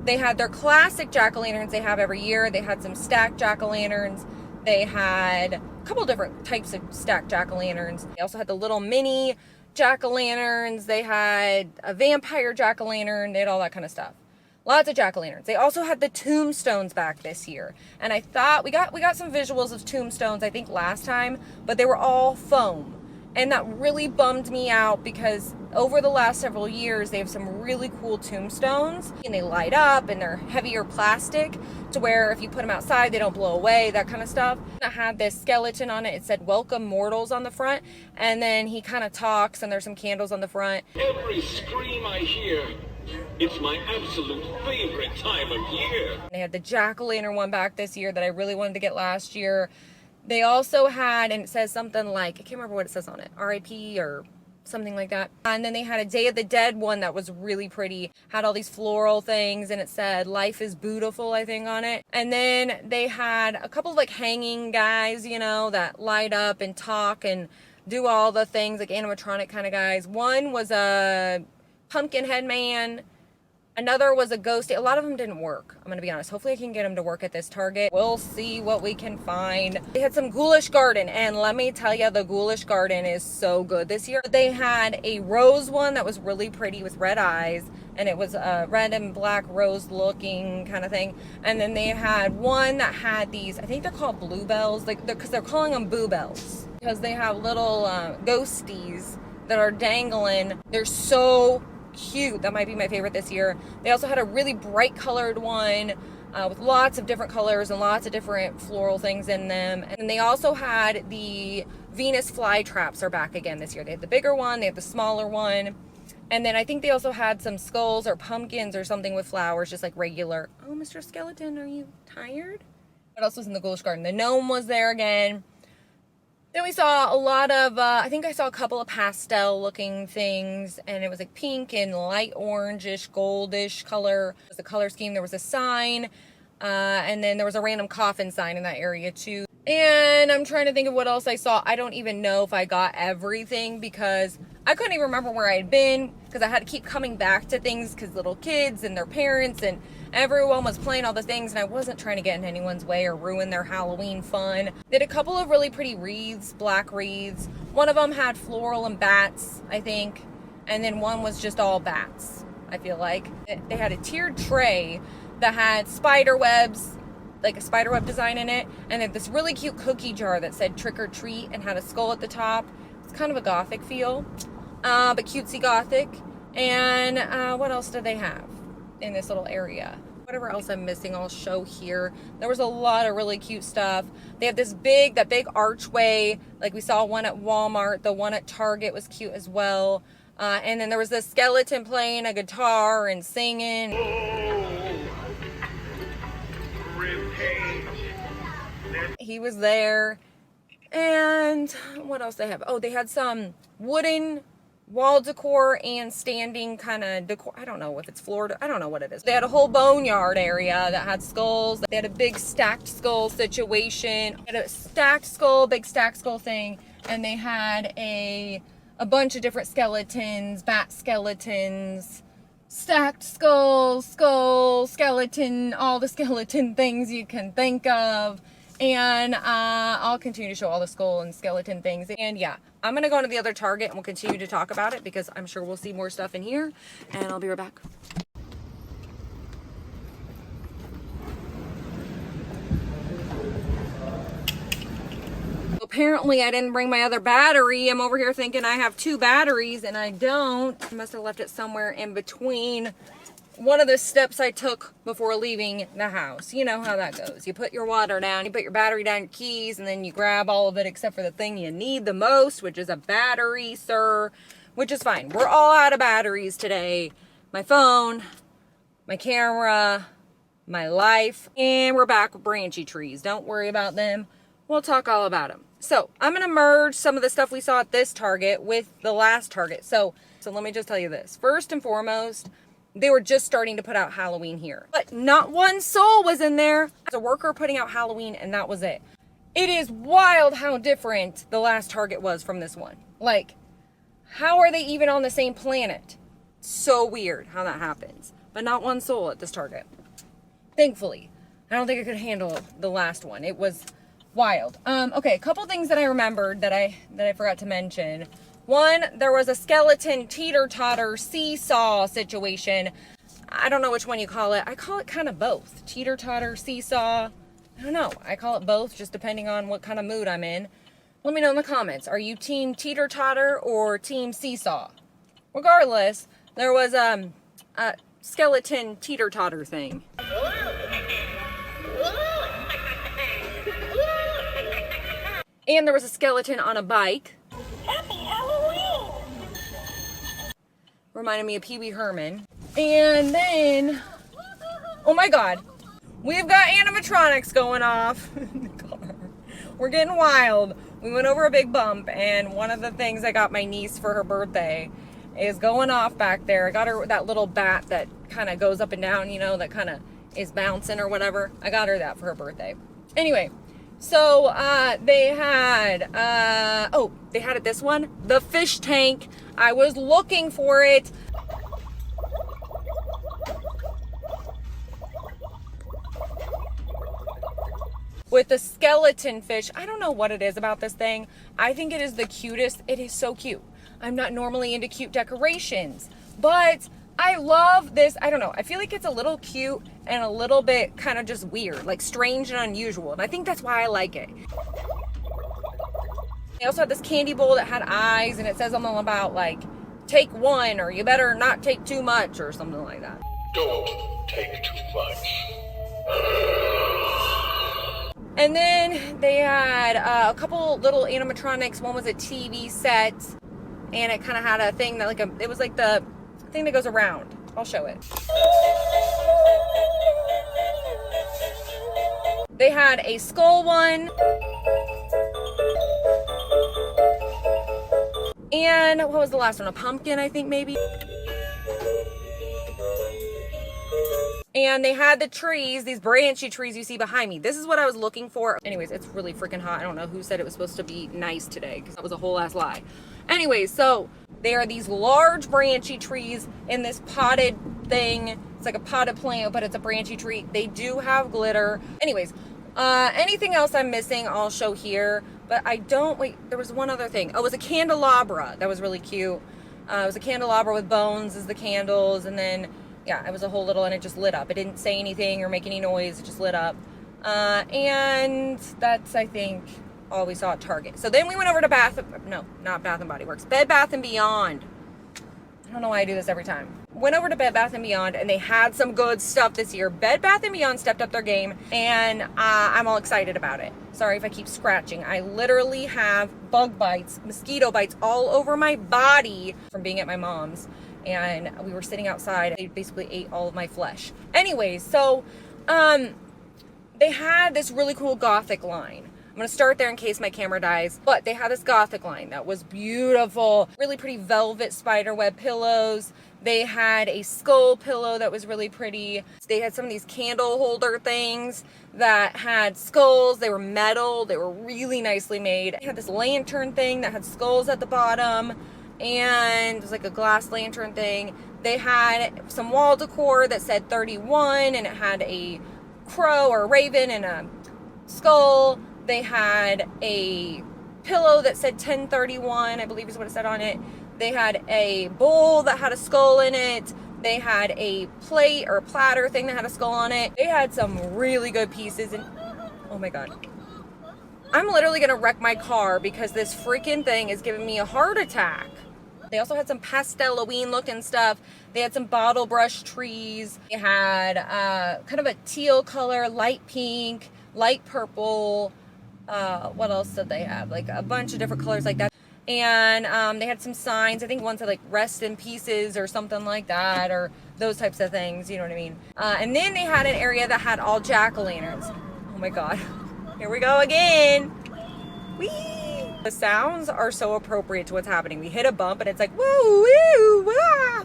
They had their classic jack-o'-lanterns they have every year. They had some stacked jack-o'-lanterns. They had a couple different types of stacked jack-o'-lanterns. They also had the little mini jack-o'-lanterns. They had a vampire jack-o'-lantern. They had all that kind of stuff. Lots of jack-o'-lanterns. They also had the tombstones back this year. And I thought we got some visuals of tombstones, I think, last time, but they were all foam. And that really bummed me out because over the last several years, they have some really cool tombstones and they light up and they're heavier plastic to where if you put them outside, they don't blow away, that kind of stuff. I had this skeleton on it. It said "Welcome Mortals" on the front. And then he kind of talks and there's some candles on the front. Every scream I hear, it's my absolute favorite time of year. They had the jack-o'-lantern one back this year that I really wanted to get last year. They also had, and it says something like, I can't remember what it says on it, RIP or something like that. And then they had a Day of the Dead one that was really pretty. Had all these floral things and it said "Life is Beautiful," I think, on it. And then they had a couple of like hanging guys, you know, that light up and talk and do all the things, like animatronic kind of guys. One was a pumpkin head man. Another was a ghost. A lot of them didn't work, I'm going to be honest. Hopefully I can get them to work at this Target. We'll see what we can find. They had some Ghoulish Garden, and let me tell you, the Ghoulish Garden is so good this year. They had a rose one that was really pretty with red eyes, and it was a red and black rose looking kind of thing. And then they had one that had these, I think they're called bluebells, like because they're calling them boo bells because they have little ghosties that are dangling. They're so cute. That might be my favorite this year. They also had a really bright colored one with lots of different colors and lots of different floral things in them. And they also had the Venus flytraps are back again this year. They had the bigger one, they had the smaller one, and then I think they also had some skulls or pumpkins or something with flowers, just like regular. Oh, Mr. Skeleton, are you tired? What else was in the Ghoulish Garden? The gnome was there again. Then we saw a lot of, I think I saw a couple of pastel looking things, and it was like pink and light orangish, goldish color. It was a color scheme. There was a sign, and then there was a random coffin sign in that area too. And I'm trying to think of what else I saw. I don't even know if I got everything because I couldn't even remember where I had been because I had to keep coming back to things because little kids and their parents and everyone was playing all the things and I wasn't trying to get in anyone's way or ruin their Halloween fun. They had a couple of really pretty wreaths, black wreaths. One of them had floral and bats, I think. And then one was just all bats, I feel like. They had a tiered tray that had spider webs, like a spider web design in it. And then this really cute cookie jar that said "Trick or Treat" and had a skull at the top. It's kind of a Gothic feel, but cutesy Gothic. And what else did they have in this little area? Whatever else I'm missing, I'll show here. There was a lot of really cute stuff. They have this that big archway. Like we saw one at Walmart. The one at Target was cute as well. And then there was this skeleton playing a guitar and singing. He was there. And what else they have? Oh, they had some wooden wall decor and standing kind of decor. I don't know if it's Florida. I don't know what it is. They had a whole boneyard area that had skulls. They had a big stacked skull situation. They had a stacked skull, big stacked skull thing. And they had a bunch of different skeletons, bat skeletons, stacked skulls, skeleton, all the skeleton things you can think of. And I'll continue to show all the skull and skeleton things. And yeah, I'm going to go into the other Target and we'll continue to talk about it because I'm sure we'll see more stuff in here. And I'll be right back. Apparently I didn't bring my other battery. I'm over here thinking I have 2 batteries and I don't. I must have left it somewhere in between one of the steps I took before leaving the house. You know how that goes. You put your water down, you put your battery down, your keys, and then you grab all of it except for the thing you need the most, which is a battery, sir. Which is fine. We're all out of batteries today. My phone, my camera, my life, and we're back with branchy trees. Don't worry about them. We'll talk all about them. So I'm going to merge some of the stuff we saw at this Target with the last Target. So let me just tell you this. First and foremost, they were just starting to put out Halloween here. But not one soul was in there. As a worker putting out Halloween, and that was it. It is wild how different the last Target was from this one. Like, how are they even on the same planet? So weird how that happens. but not one soul at this Target. Thankfully. I don't think I could handle the last one. It was wild. Okay, a couple things that I remembered that I forgot to mention. One, there was a skeleton teeter-totter seesaw situation. I don't know which one you call it. I call it kind of both. Teeter-totter, seesaw. I don't know. I call it both, just depending on what kind of mood I'm in. Let me know in the comments. Are you team teeter-totter or team seesaw? Regardless, there was a skeleton teeter-totter thing. And there was a skeleton on a bike. Happy Halloween! Reminded me of Pee Wee Herman. And then, oh my God, we've got animatronics going off in the car. We're getting wild. We went over a big bump, and one of the things I got my niece for her birthday is going off back there. I got her that little bat that kind of goes up and down, you know, that kind of is bouncing or whatever. I got her that for her birthday. Anyway, so they had, they had it, this one, the fish tank. I was looking for it. With the skeleton fish. I don't know what it is about this thing. I think it is the cutest. It is so cute. I'm not normally into cute decorations, but I love this. I don't know. I feel like it's a little cute and a little bit kind of just weird, like strange and unusual. And I think that's why I like it. They also had this candy bowl that had eyes, and it says something about like, take one, or you better not take too much, or something like that. Don't take too much. And then they had a couple little animatronics. One was a TV set, and it kind of had a thing that it was like the thing that goes around. I'll show it. They had a skull one. And what was the last one? A pumpkin, I think, maybe. And they had the trees, these branchy trees you see behind me. This is what I was looking for. Anyways, it's really freaking hot. I don't know who said it was supposed to be nice today, because that was a whole ass lie. Anyways, so there are these large branchy trees in this potted thing. It's like a potted plant, but it's a branchy tree. They do have glitter. Anyways, anything else I'm missing, I'll show here. But I don't, wait, there was one other thing. Oh, it was a candelabra. That was really cute. It was a candelabra with bones as the candles, and then yeah, it was a whole little, and it just lit up. It didn't say anything or make any noise. It just lit up. And that's, I think, all we saw at Target. So then we went over to not Bath & Body Works. Bed Bath & Beyond. I don't know why I do this every time. Went over to Bed Bath & Beyond, and they had some good stuff this year. Bed Bath & Beyond stepped up their game, and I'm all excited about it. Sorry if I keep scratching. I literally have bug bites, mosquito bites all over my body from being at my mom's. And we were sitting outside. They basically ate all of my flesh. Anyways, so they had this really cool Gothic line. I'm going to start there in case my camera dies. But they had this Gothic line that was beautiful. Really pretty velvet spiderweb pillows. They had a skull pillow that was really pretty. They had some of these candle holder things that had skulls. They were metal. They were really nicely made. They had this lantern thing that had skulls at the bottom. And it was like a glass lantern thing. They had some wall decor that said 31, and it had a crow or a raven and a skull. They had a pillow that said 1031, I believe is what it said on it. They had a bowl that had a skull in it. They had a plate or a platter thing that had a skull on it. They had some really good pieces, and oh my God. I'm literally gonna wreck my car because this freaking thing is giving me a heart attack. They also had some pastel Halloween looking stuff. They had some bottle brush trees. They had kind of a teal color, light pink, light purple. What else did they have? Like a bunch of different colors like that. And they had some signs. I think one said like rest in pieces or something like that, or those types of things, you know what I mean? And then they had an area that had all jack-o'-lanterns. Oh my God. Here we go again. Whee! The sounds are so appropriate to what's happening. We hit a bump and it's like, woo, woo, wah.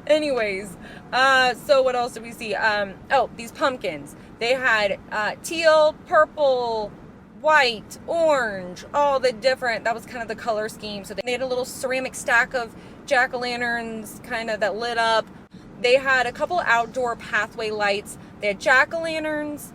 Anyways, so what else did we see? Oh, these pumpkins. They had teal, purple, white, orange, all the different, that was kind of the color scheme. So they had a little ceramic stack of jack-o'-lanterns kind of that lit up. They had a couple outdoor pathway lights. They had jack-o'-lanterns,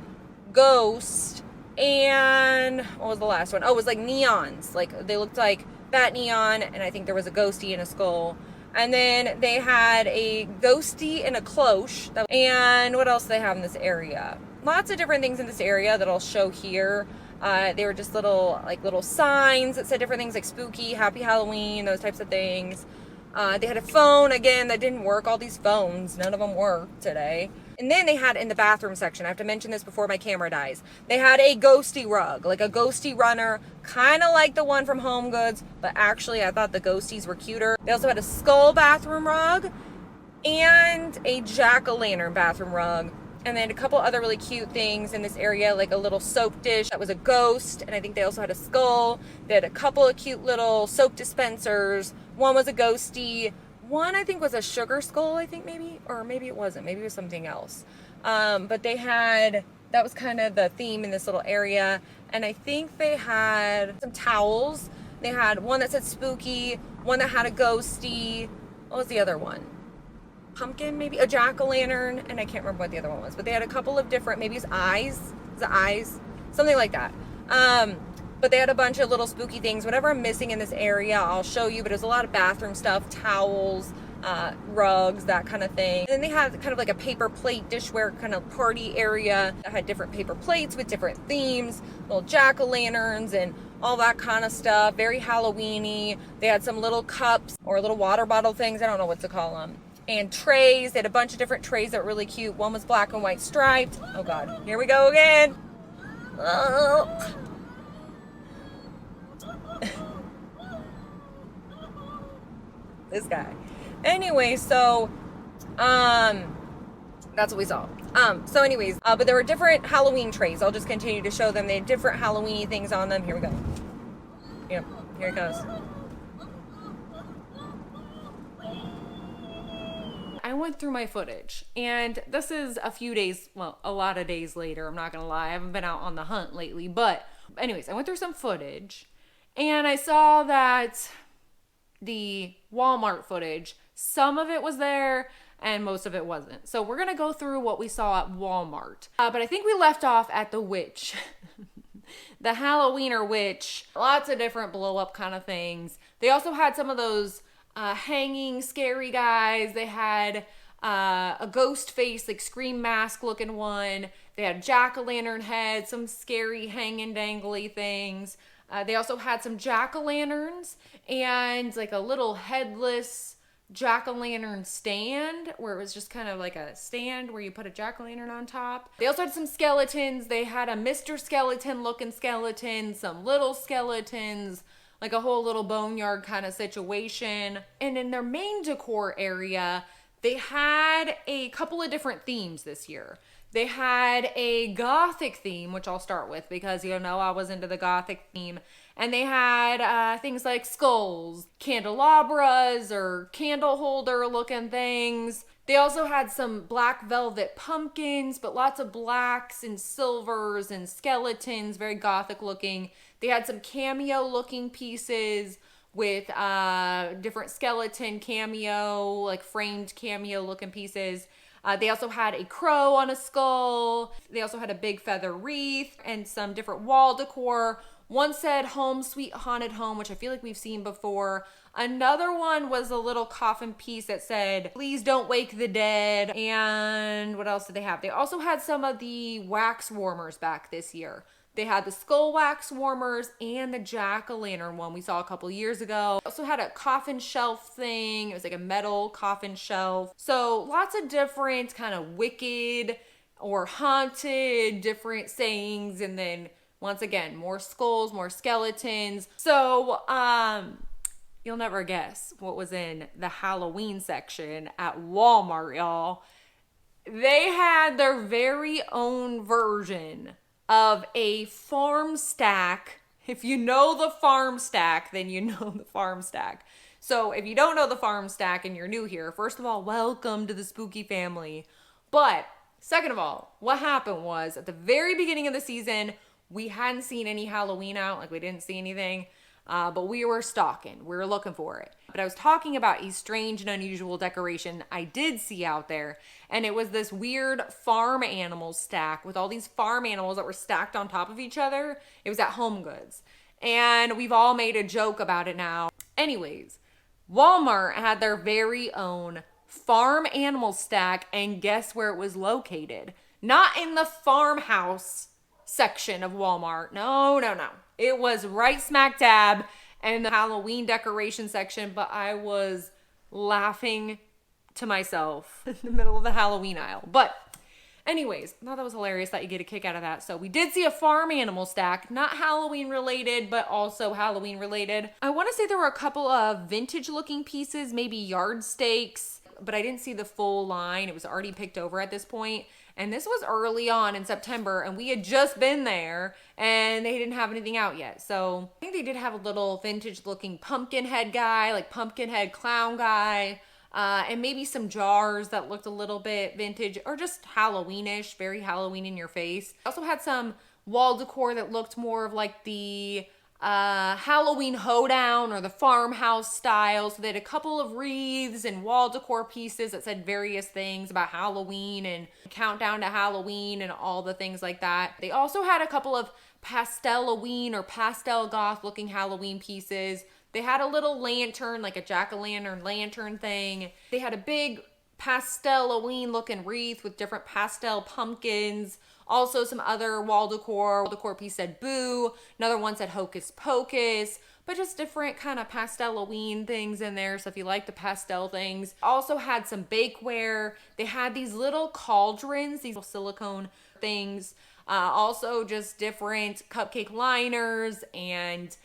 ghosts, and what was the last one? Oh, it was like neons. Like they looked like bat neon, and I think there was a ghosty and a skull. And then they had a ghosty and a cloche. And what else do they have in this area? Lots of different things in this area that I'll show here. They were just little signs that said different things like spooky, happy Halloween, those types of things. They had a phone, again, that didn't work. All these phones, none of them worked today. And then they had in the bathroom section, I have to mention this before my camera dies, they had a ghosty rug, like a ghosty runner, kind of like the one from Home Goods, but actually I thought the ghosties were cuter. They also had a skull bathroom rug and a jack-o'-lantern bathroom rug. And then a couple other really cute things in this area, like a little soap dish that was a ghost, and I think they also had a skull. They had a couple of cute little soap dispensers. One was a ghosty. One I think was a sugar skull, I think maybe, or maybe it wasn't. Maybe it was something else. But they had, that was kind of the theme in this little area. And I think they had some towels. They had one that said spooky, one that had a ghosty. What was the other one? Pumpkin, maybe a jack-o'-lantern, and I can't remember what the other one was, but they had a couple of different, maybe it's eyes, something like that. But they had a bunch of little spooky things. Whatever I'm missing in this area, I'll show you, but there's a lot of bathroom stuff, towels, rugs, that kind of thing. And then they had kind of like a paper plate dishware kind of party area that had different paper plates with different themes, little jack-o'-lanterns and all that kind of stuff, very Halloween-y. They had some little cups or little water bottle things, I don't know what to call them. And trays. They had a bunch of different trays that were really cute. One was black and white striped. Oh God, here we go again. Oh. This guy. Anyway, so that's what we saw. So anyways, but there were different Halloween trays. I'll just continue to show them. They had different Halloween things on them. Here we go. Yep, here it goes. I went through my footage, and this is a few days, well, a lot of days later. I'm not gonna lie, I haven't been out on the hunt lately, but anyways, I went through some footage, and I saw that the Walmart footage, some of it was there, and most of it wasn't. So we're gonna go through what we saw at Walmart. But I think we left off at the witch. The Halloweener witch. Lots of different blow-up kind of things. They also had some of those hanging scary guys. They had a ghost face, like scream mask looking one. They had jack-o'-lantern heads, some scary hanging dangly things. They also had some jack-o'-lanterns and like a little headless jack-o'-lantern stand where it was just kind of like a stand where you put a jack-o'-lantern on top. They also had some skeletons. They had a Mr. Skeleton looking skeleton, some little skeletons, like a whole little boneyard kind of situation. And in their main decor area, they had a couple of different themes this year. They had a Gothic theme, which I'll start with because, you know, I was into the Gothic theme. And they had things like skulls, candelabras or candle holder looking things. They also had some black velvet pumpkins, but lots of blacks and silvers and skeletons, very Gothic looking. They had some cameo looking pieces with different skeleton cameo, like framed cameo looking pieces. They also had a crow on a skull. They also had a big feather wreath and some different wall decor. One said home sweet haunted home, which I feel like we've seen before. Another one was a little coffin piece that said, please don't wake the dead. And what else did they have? They also had some of the wax warmers back this year. They had the skull wax warmers and the jack-o'-lantern one we saw a couple years ago. Also had a coffin shelf thing. It was like a metal coffin shelf. So lots of different kind of wicked or haunted different sayings. And then once again, more skulls, more skeletons. So you'll never guess what was in the Halloween section at Walmart, y'all. They had their very own version of a farm stack. If you know the farm stack, then you know the farm stack. So if you don't know the farm stack and you're new here, first of all, welcome to the spooky family. But second of all, what happened was at the very beginning of the season, we hadn't seen any Halloween out, like we didn't see anything. but we were stalking. We were looking for it. But I was talking about a strange and unusual decoration I did see out there, and it was this weird farm animal stack with all these farm animals that were stacked on top of each other. It was at Home Goods, and we've all made a joke about it now. Anyways, Walmart had their very own farm animal stack, and guess where it was located? Not in the farmhouse section of Walmart. No. It was right smack dab in the Halloween decoration section, but I was laughing to myself in the middle of the Halloween aisle. But anyways, I thought that was hilarious that you get a kick out of that. So we did see a farm animal stack, not Halloween related, but also Halloween related. I want to say there were a couple of vintage looking pieces, maybe yard stakes, but I didn't see the full line. It was already picked over at this point. And this was early on in September, and we had just been there, and they didn't have anything out yet. So I think they did have a little vintage looking pumpkin head guy, like pumpkin head clown guy, and maybe some jars that looked a little bit vintage or just Halloweenish, very Halloween in your face. I also had some wall decor that looked more of like the Halloween hoedown or the farmhouse style. So they had a couple of wreaths and wall decor pieces that said various things about Halloween and countdown to Halloween and all the things like that. They also had a couple of pastel-a-ween or pastel goth looking Halloween pieces. They had a little lantern, like a jack-o'-lantern lantern thing. They had a big pastel-a-ween looking wreath with different pastel pumpkins. Also some other wall decor. Wall decor piece said boo. Another one said hocus pocus. But just different kind of pastel-a-ween things in there. So if you like the pastel things. Also had some bakeware. They had these little cauldrons, these little silicone things. Also just different cupcake liners and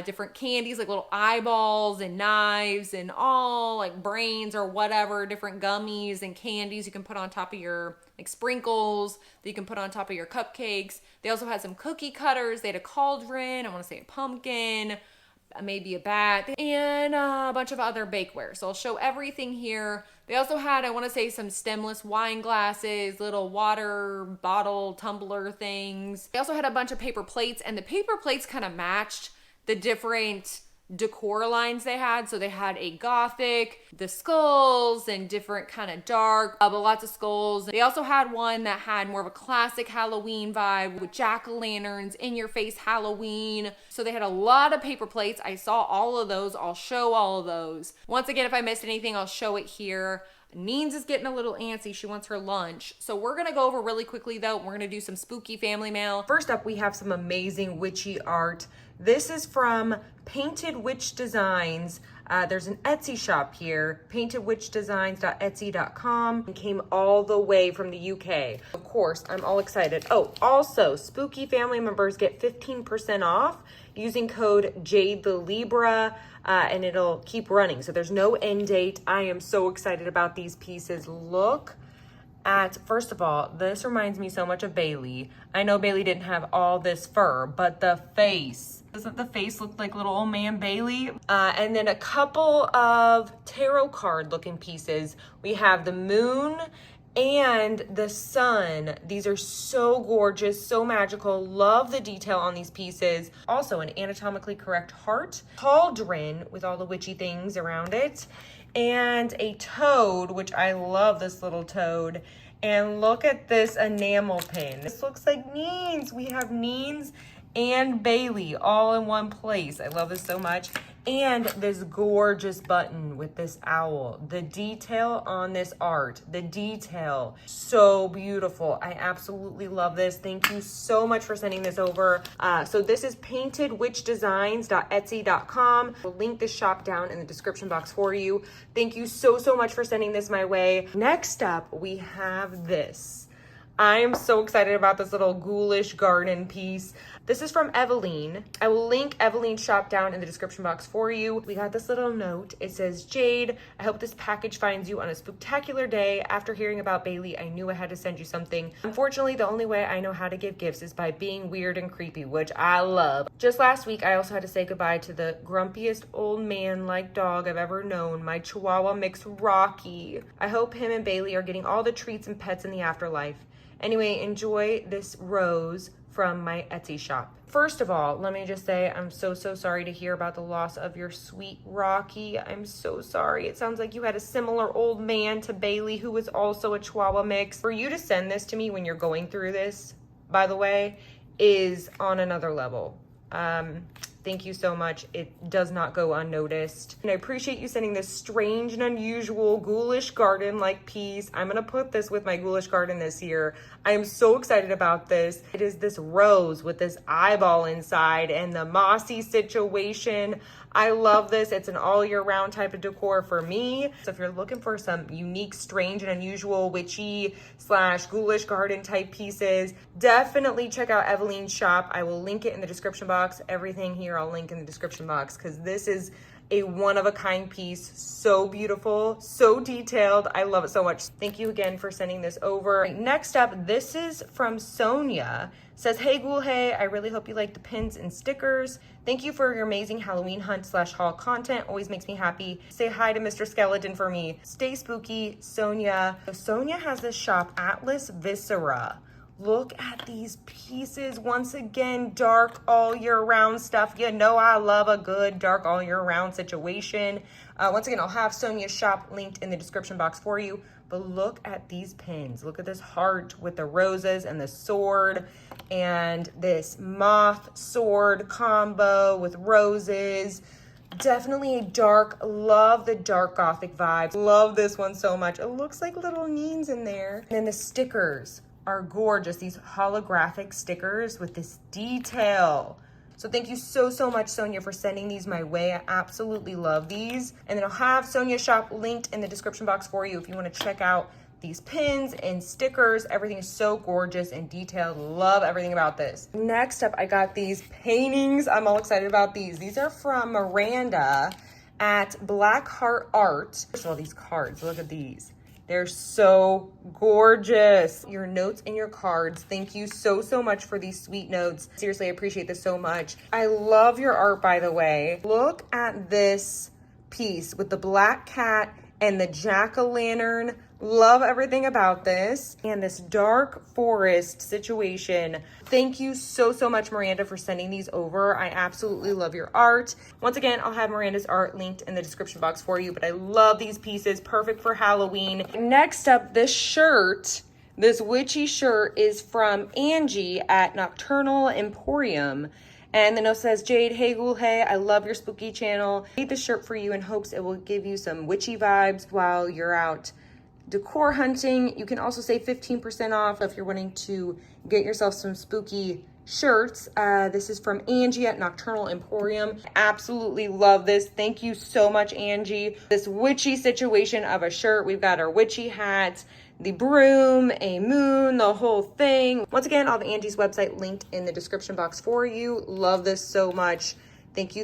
different candies, like little eyeballs and knives and all like brains or whatever, different gummies and candies you can put on top of your like sprinkles that you can put on top of your cupcakes. They also had some cookie cutters. They had a cauldron, I want to say a pumpkin, maybe a bat, and a bunch of other bakeware. So I'll show everything here. They also had, I want to say, some stemless wine glasses, little water bottle tumbler things. They also had a bunch of paper plates, and the paper plates kind of matched the different decor lines they had. So they had a Gothic, the skulls, and different kind of dark, but lots of skulls. They also had one that had more of a classic Halloween vibe with jack-o'-lanterns, in-your-face Halloween. So they had a lot of paper plates. I saw all of those. I'll show all of those. Once again, if I missed anything, I'll show it here. Neens is getting a little antsy. She wants her lunch. So we're going to go over really quickly though. We're going to do some spooky family mail. First up, we have some amazing witchy art. This is from Painted Witch Designs. There's an Etsy shop here, paintedwitchdesigns.etsy.com. It came all the way from the UK. Of course, I'm all excited. Oh, also, spooky family members get 15% off using code JADETheLibra, and it'll keep running. So there's no end date. I am so excited about these pieces. Look at, first of all, this reminds me so much of Bailey. I know Bailey didn't have all this fur, but the face. Doesn't the face look like little old man Bailey? And then a couple of tarot card looking pieces. We have the moon and the sun. These are so gorgeous, so magical. Love the detail on these pieces. Also an anatomically correct heart, cauldron with all the witchy things around it, and a toad, which I love this little toad. And look at this enamel pin. This looks like Neens. We have Neens and Bailey all in one place. I love this so much. And this gorgeous button with this owl. The detail on this art, the detail, so beautiful. I absolutely love this. Thank you so much for sending this over. So this is paintedwitchdesigns.etsy.com. We'll link this shop down in the description box for you. Thank you so much for sending this my way. Next up, we have this. I am so excited about this little ghoulish garden piece. This is from Eveline. I will link Eveline's shop down in the description box for you. We got this little note. It says, Jade, I hope this package finds you on a spectacular day. After hearing about Bailey, I knew I had to send you something. Unfortunately, the only way I know how to give gifts is by being weird and creepy, which I love. Just last week, I also had to say goodbye to the grumpiest old man-like dog I've ever known, my Chihuahua mix Rocky. I hope him and Bailey are getting all the treats and pets in the afterlife. Anyway, enjoy this rose from my Etsy shop. First of all, let me just say I'm so sorry to hear about the loss of your sweet Rocky. I'm so sorry. It sounds like you had a similar old man to Bailey, who was also a Chihuahua mix. For you to send this to me when you're going through this, by the way, is on another level. Thank you so much. It does not go unnoticed. And I appreciate you sending this strange and unusual ghoulish garden-like piece. I'm gonna put this with my ghoulish garden this year. I am so excited about this. It is this rose with this eyeball inside and the mossy situation. I love this. It's an all year round type of decor for me. So if you're looking for some unique, strange, and unusual witchy / ghoulish garden type pieces, definitely check out Evelyn's shop. I will link it in the description box. Everything here I'll link in the description box because this is a one-of-a-kind piece. So beautiful, so detailed. I love it so much. Thank you again for sending this over. Next up, this is from Sonia. Says, hey Ghoul, hey, I really hope you like the pins and stickers. Thank you for your amazing Halloween hunt / haul content. Always makes me happy. Say hi to Mr. Skeleton for me. Stay spooky, Sonia. So Sonia has this shop, Atlas Viscera. Look at these pieces. Once again, dark all year round stuff. You know I love a good dark all year round situation. Once again, I'll have Sonia's shop linked in the description box for you. But look at these pins. Look at this heart with the roses and the sword and this moth sword combo with roses. Definitely a dark, love the dark Gothic vibes. Love this one so much. It looks like little Neens in there. And then the stickers are gorgeous. These holographic stickers with this detail. So thank you so much, Sonia, for sending these my way. I absolutely love these. And then I'll have Sonia's shop linked in the description box for you if you want to check out these pins and stickers. Everything is so gorgeous and detailed. Love everything about this. Next up, I got these paintings. I'm all excited about these. These are from Miranda at Black Heart Art. First of all, these cards, look at these. They're so gorgeous. Your notes and your cards. Thank you so much for these sweet notes. Seriously, I appreciate this so much. I love your art, by the way. Look at this piece with the black cat and the jack-o'-lantern. Love everything about this. And this dark forest situation. Thank you so much, Miranda, for sending these over. I absolutely love your art. Once again, I'll have Miranda's art linked in the description box for you, but I love these pieces. Perfect for Halloween. Next up, this shirt, this witchy shirt, is from Angie at Nocturnal Emporium. And then it says, Jade, hey Ghoul, hey, I love your spooky channel. I made this shirt for you in hopes it will give you some witchy vibes while you're out decor hunting. You can also save 15% off if you're wanting to get yourself some spooky shirts. This is from Angie at Nocturnal Emporium. Absolutely love this. Thank you so much, Angie. This witchy situation of a shirt. We've got our witchy hats, the broom, a moon, the whole thing. Once again, I'll have Angie's website linked in the description box for you. Love this so much. Thank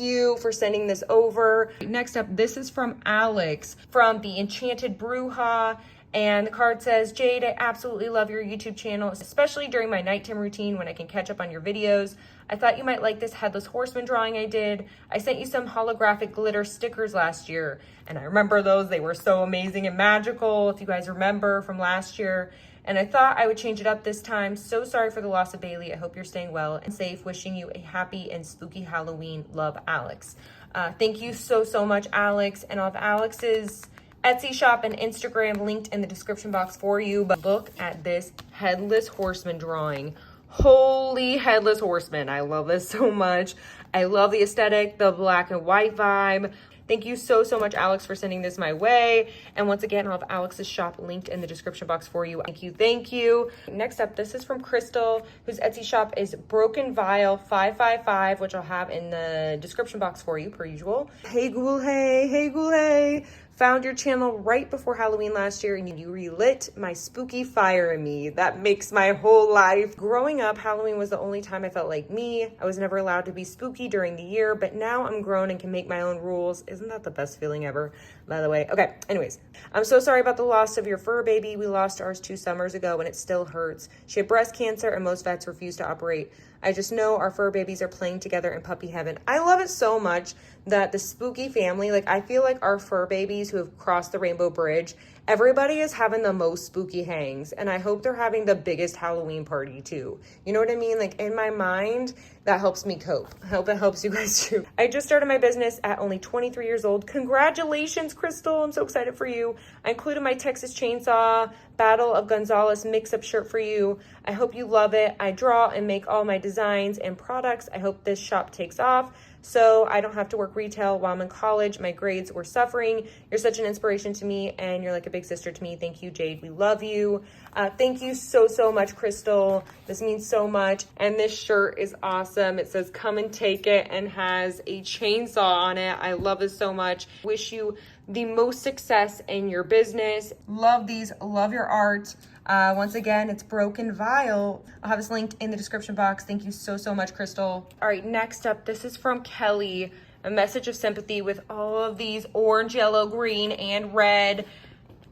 you for sending this over. Next up, this is from Alex from the Enchanted Bruja. And the card says, Jade, I absolutely love your YouTube channel, especially during my nighttime routine when I can catch up on your videos. I thought you might like this Headless Horseman drawing I did. I sent you some holographic glitter stickers last year, and I remember those. They were so amazing and magical, if you guys remember from last year. And I thought I would change it up this time. So sorry for the loss of Bailey. I hope you're staying well and safe. Wishing you a happy and spooky Halloween. Love, Alex. Thank you so much, Alex. And I'll have Alex's Etsy shop and Instagram linked in the description box for you. But look at this Headless Horseman drawing. Holy Headless Horseman. I love this so much. I love the aesthetic, the black and white vibe. Thank you so much, Alex, for sending this my way. And once again, I'll have Alex's shop linked in the description box for you. Thank you. Next up, this is from Crystal, whose Etsy shop is Broken Vial 555, which I'll have in the description box for you, per usual. Hey, Ghoul, hey. Hey, Ghoul, hey. Found your channel right before Halloween last year, and you relit my spooky fire in me. That makes my whole life. Growing up, Halloween was the only time I felt like me. I was never allowed to be spooky during the year, but now I'm grown and can make my own rules. Isn't that the best feeling ever, by the way? Okay, anyways. I'm so sorry about the loss of your fur baby. We lost ours 2 summers ago, and it still hurts. She had breast cancer, and most vets refused to operate. I just know our fur babies are playing together in puppy heaven. I love it so much that the spooky family, like I feel like our fur babies who have crossed the Rainbow Bridge Everybody is having the most spooky hangs, and I hope they're having the biggest Halloween party too. You know what I mean? Like, in my mind, that helps me cope. I hope it helps you guys too. I just started my business at only 23 years old. Congratulations, Crystal. I'm so excited for you. I included my Texas Chainsaw Battle of Gonzales mix-up shirt for you. I hope you love it. I draw and make all my designs and products. I hope this shop takes off so I don't have to work retail while I'm in college. My grades were suffering. You're such an inspiration to me, and you're like a big sister to me. Thank you, Jade. We love you. Thank you so much, Crystal. This means so much. And this shirt is awesome. It says come and take it and has a chainsaw on it. I love this so much. Wish you the most success in your business. Love these. Love your art. Once again, it's Broken Vial. I'll have this linked in the description box. Thank you so much, Crystal. All right, next up, this is from Kelly. A message of sympathy with all of these orange, yellow, green, and red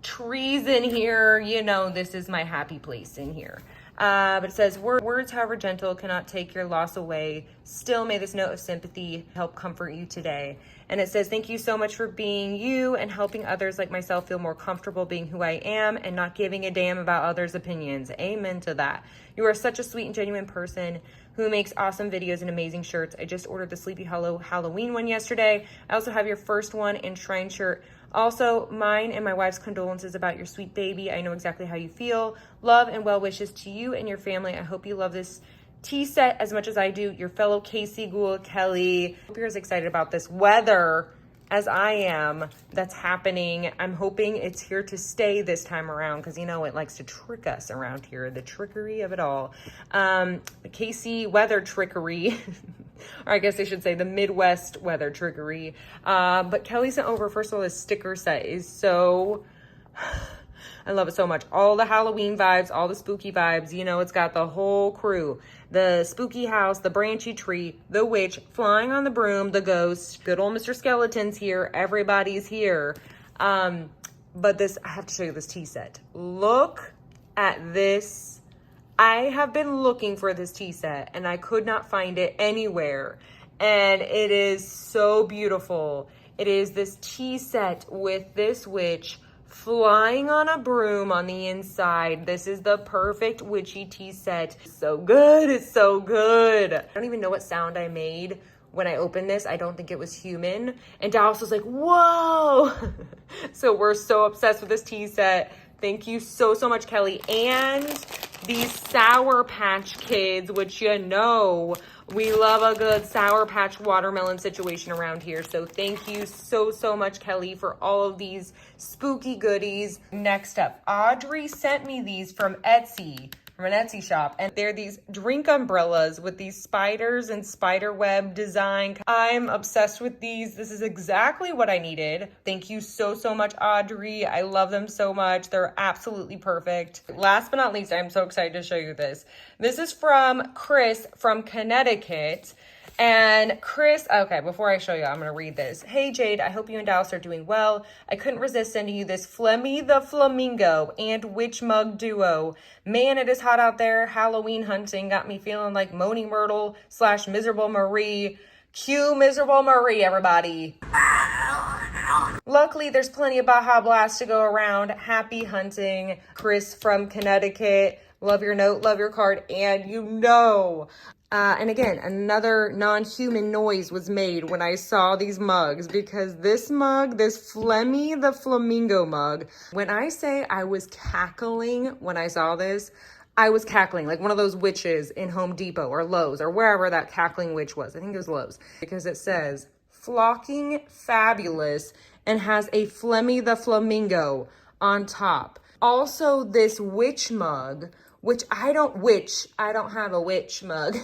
trees in here. You know, this is my happy place in here. But it says, words, however gentle, cannot take your loss away. Still, may this note of sympathy help comfort you today. And it says, thank you so much for being you and helping others like myself feel more comfortable being who I am and not giving a damn about others' opinions. Amen to that. You are such a sweet and genuine person who makes awesome videos and amazing shirts. I just ordered the Sleepy Hollow Halloween one yesterday. I also have your first one and Shrine shirt. Also, mine and my wife's condolences about your sweet baby. I know exactly how you feel. Love and well wishes to you and your family. I hope you love this tea set as much as I do. Your fellow Casey Ghoul, Kelly. I hope you're as excited about this weather as I am that's happening. I'm hoping it's here to stay this time around because, you know, it likes to trick us around here. The trickery of it all. The Casey weather trickery. Or I guess I should say the Midwest weather trickery. But Kelly sent over, first of all, this sticker set is so... I love it so much. All the Halloween vibes, all the spooky vibes. You know, it's got the whole crew. The spooky house, the branchy tree, the witch, flying on the broom, the ghost, good old Mr. Skeleton's here. Everybody's here. But this, I have to show you this tea set. Look at this. I have been looking for this tea set and I could not find it anywhere. And it is so beautiful. It is this tea set with this witch flying on a broom on the inside. This is the perfect witchy tea set. So good. It's so good. I don't even know what sound I made when I opened this. I don't think it was human. And Dallas was like, whoa. So we're so obsessed with this tea set. Thank you so much, Kelly. And these Sour Patch Kids, which you know, we love a good Sour Patch watermelon situation around here. So thank you so much, Kelly, for all of these spooky goodies. Next up, Audrey sent me these from Etsy, from an Etsy shop. And they're these drink umbrellas with these spiders and spider web design. I'm obsessed with these. This is exactly what I needed. Thank you so much, Audrey. I love them so much. They're absolutely perfect. Last but not least, I'm so excited to show you this. This is from Chris from Connecticut. And Chris, okay, before I show you, I'm going to read this. Hey, Jade, I hope you and Dallas are doing well. I couldn't resist sending you this Flemmy the Flamingo and Witch Mug duo. Man, it is hot out there. Halloween hunting got me feeling like Moaning Myrtle / Miserable Marie. Cue Miserable Marie, everybody. Luckily, there's plenty of Baja Blast to go around. Happy hunting, Chris from Connecticut. Love your note, love your card, and you know... and again, another non-human noise was made when I saw these mugs because this mug, this Flemmy the Flamingo mug, when I say I was cackling when I saw this, I was cackling like one of those witches in Home Depot or Lowe's or wherever that cackling witch was. I think it was Lowe's because it says flocking fabulous and has a Flemmy the Flamingo on top. Also, this witch mug, which I don't have a witch mug.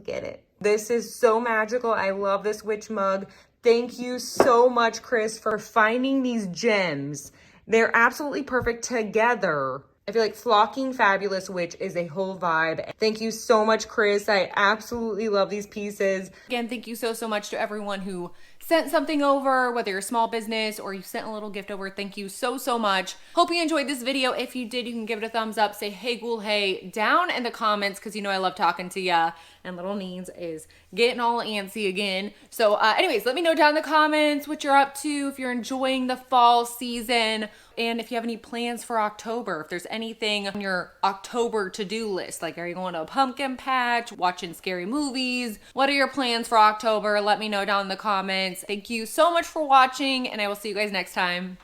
Get it? This is so magical. I love this witch mug. Thank you so much, Chris, for finding these gems. They're absolutely perfect together. I feel like Flocking Fabulous Witch is a whole vibe. Thank you so much, Chris. I absolutely love these pieces. Again, thank you so much to everyone who sent something over, whether you're a small business or you sent a little gift over, thank you so, so much. Hope you enjoyed this video. If you did, you can give it a thumbs up, say hey ghoul hey down in the comments, because you know I love talking to ya, and little Neens is getting all antsy again. So anyways, let me know down in the comments what you're up to, if you're enjoying the fall season, and if you have any plans for October, if there's anything on your October to-do list, like are you going to a pumpkin patch, watching scary movies? What are your plans for October? Let me know down in the comments. Thank you so much for watching, and I will see you guys next time.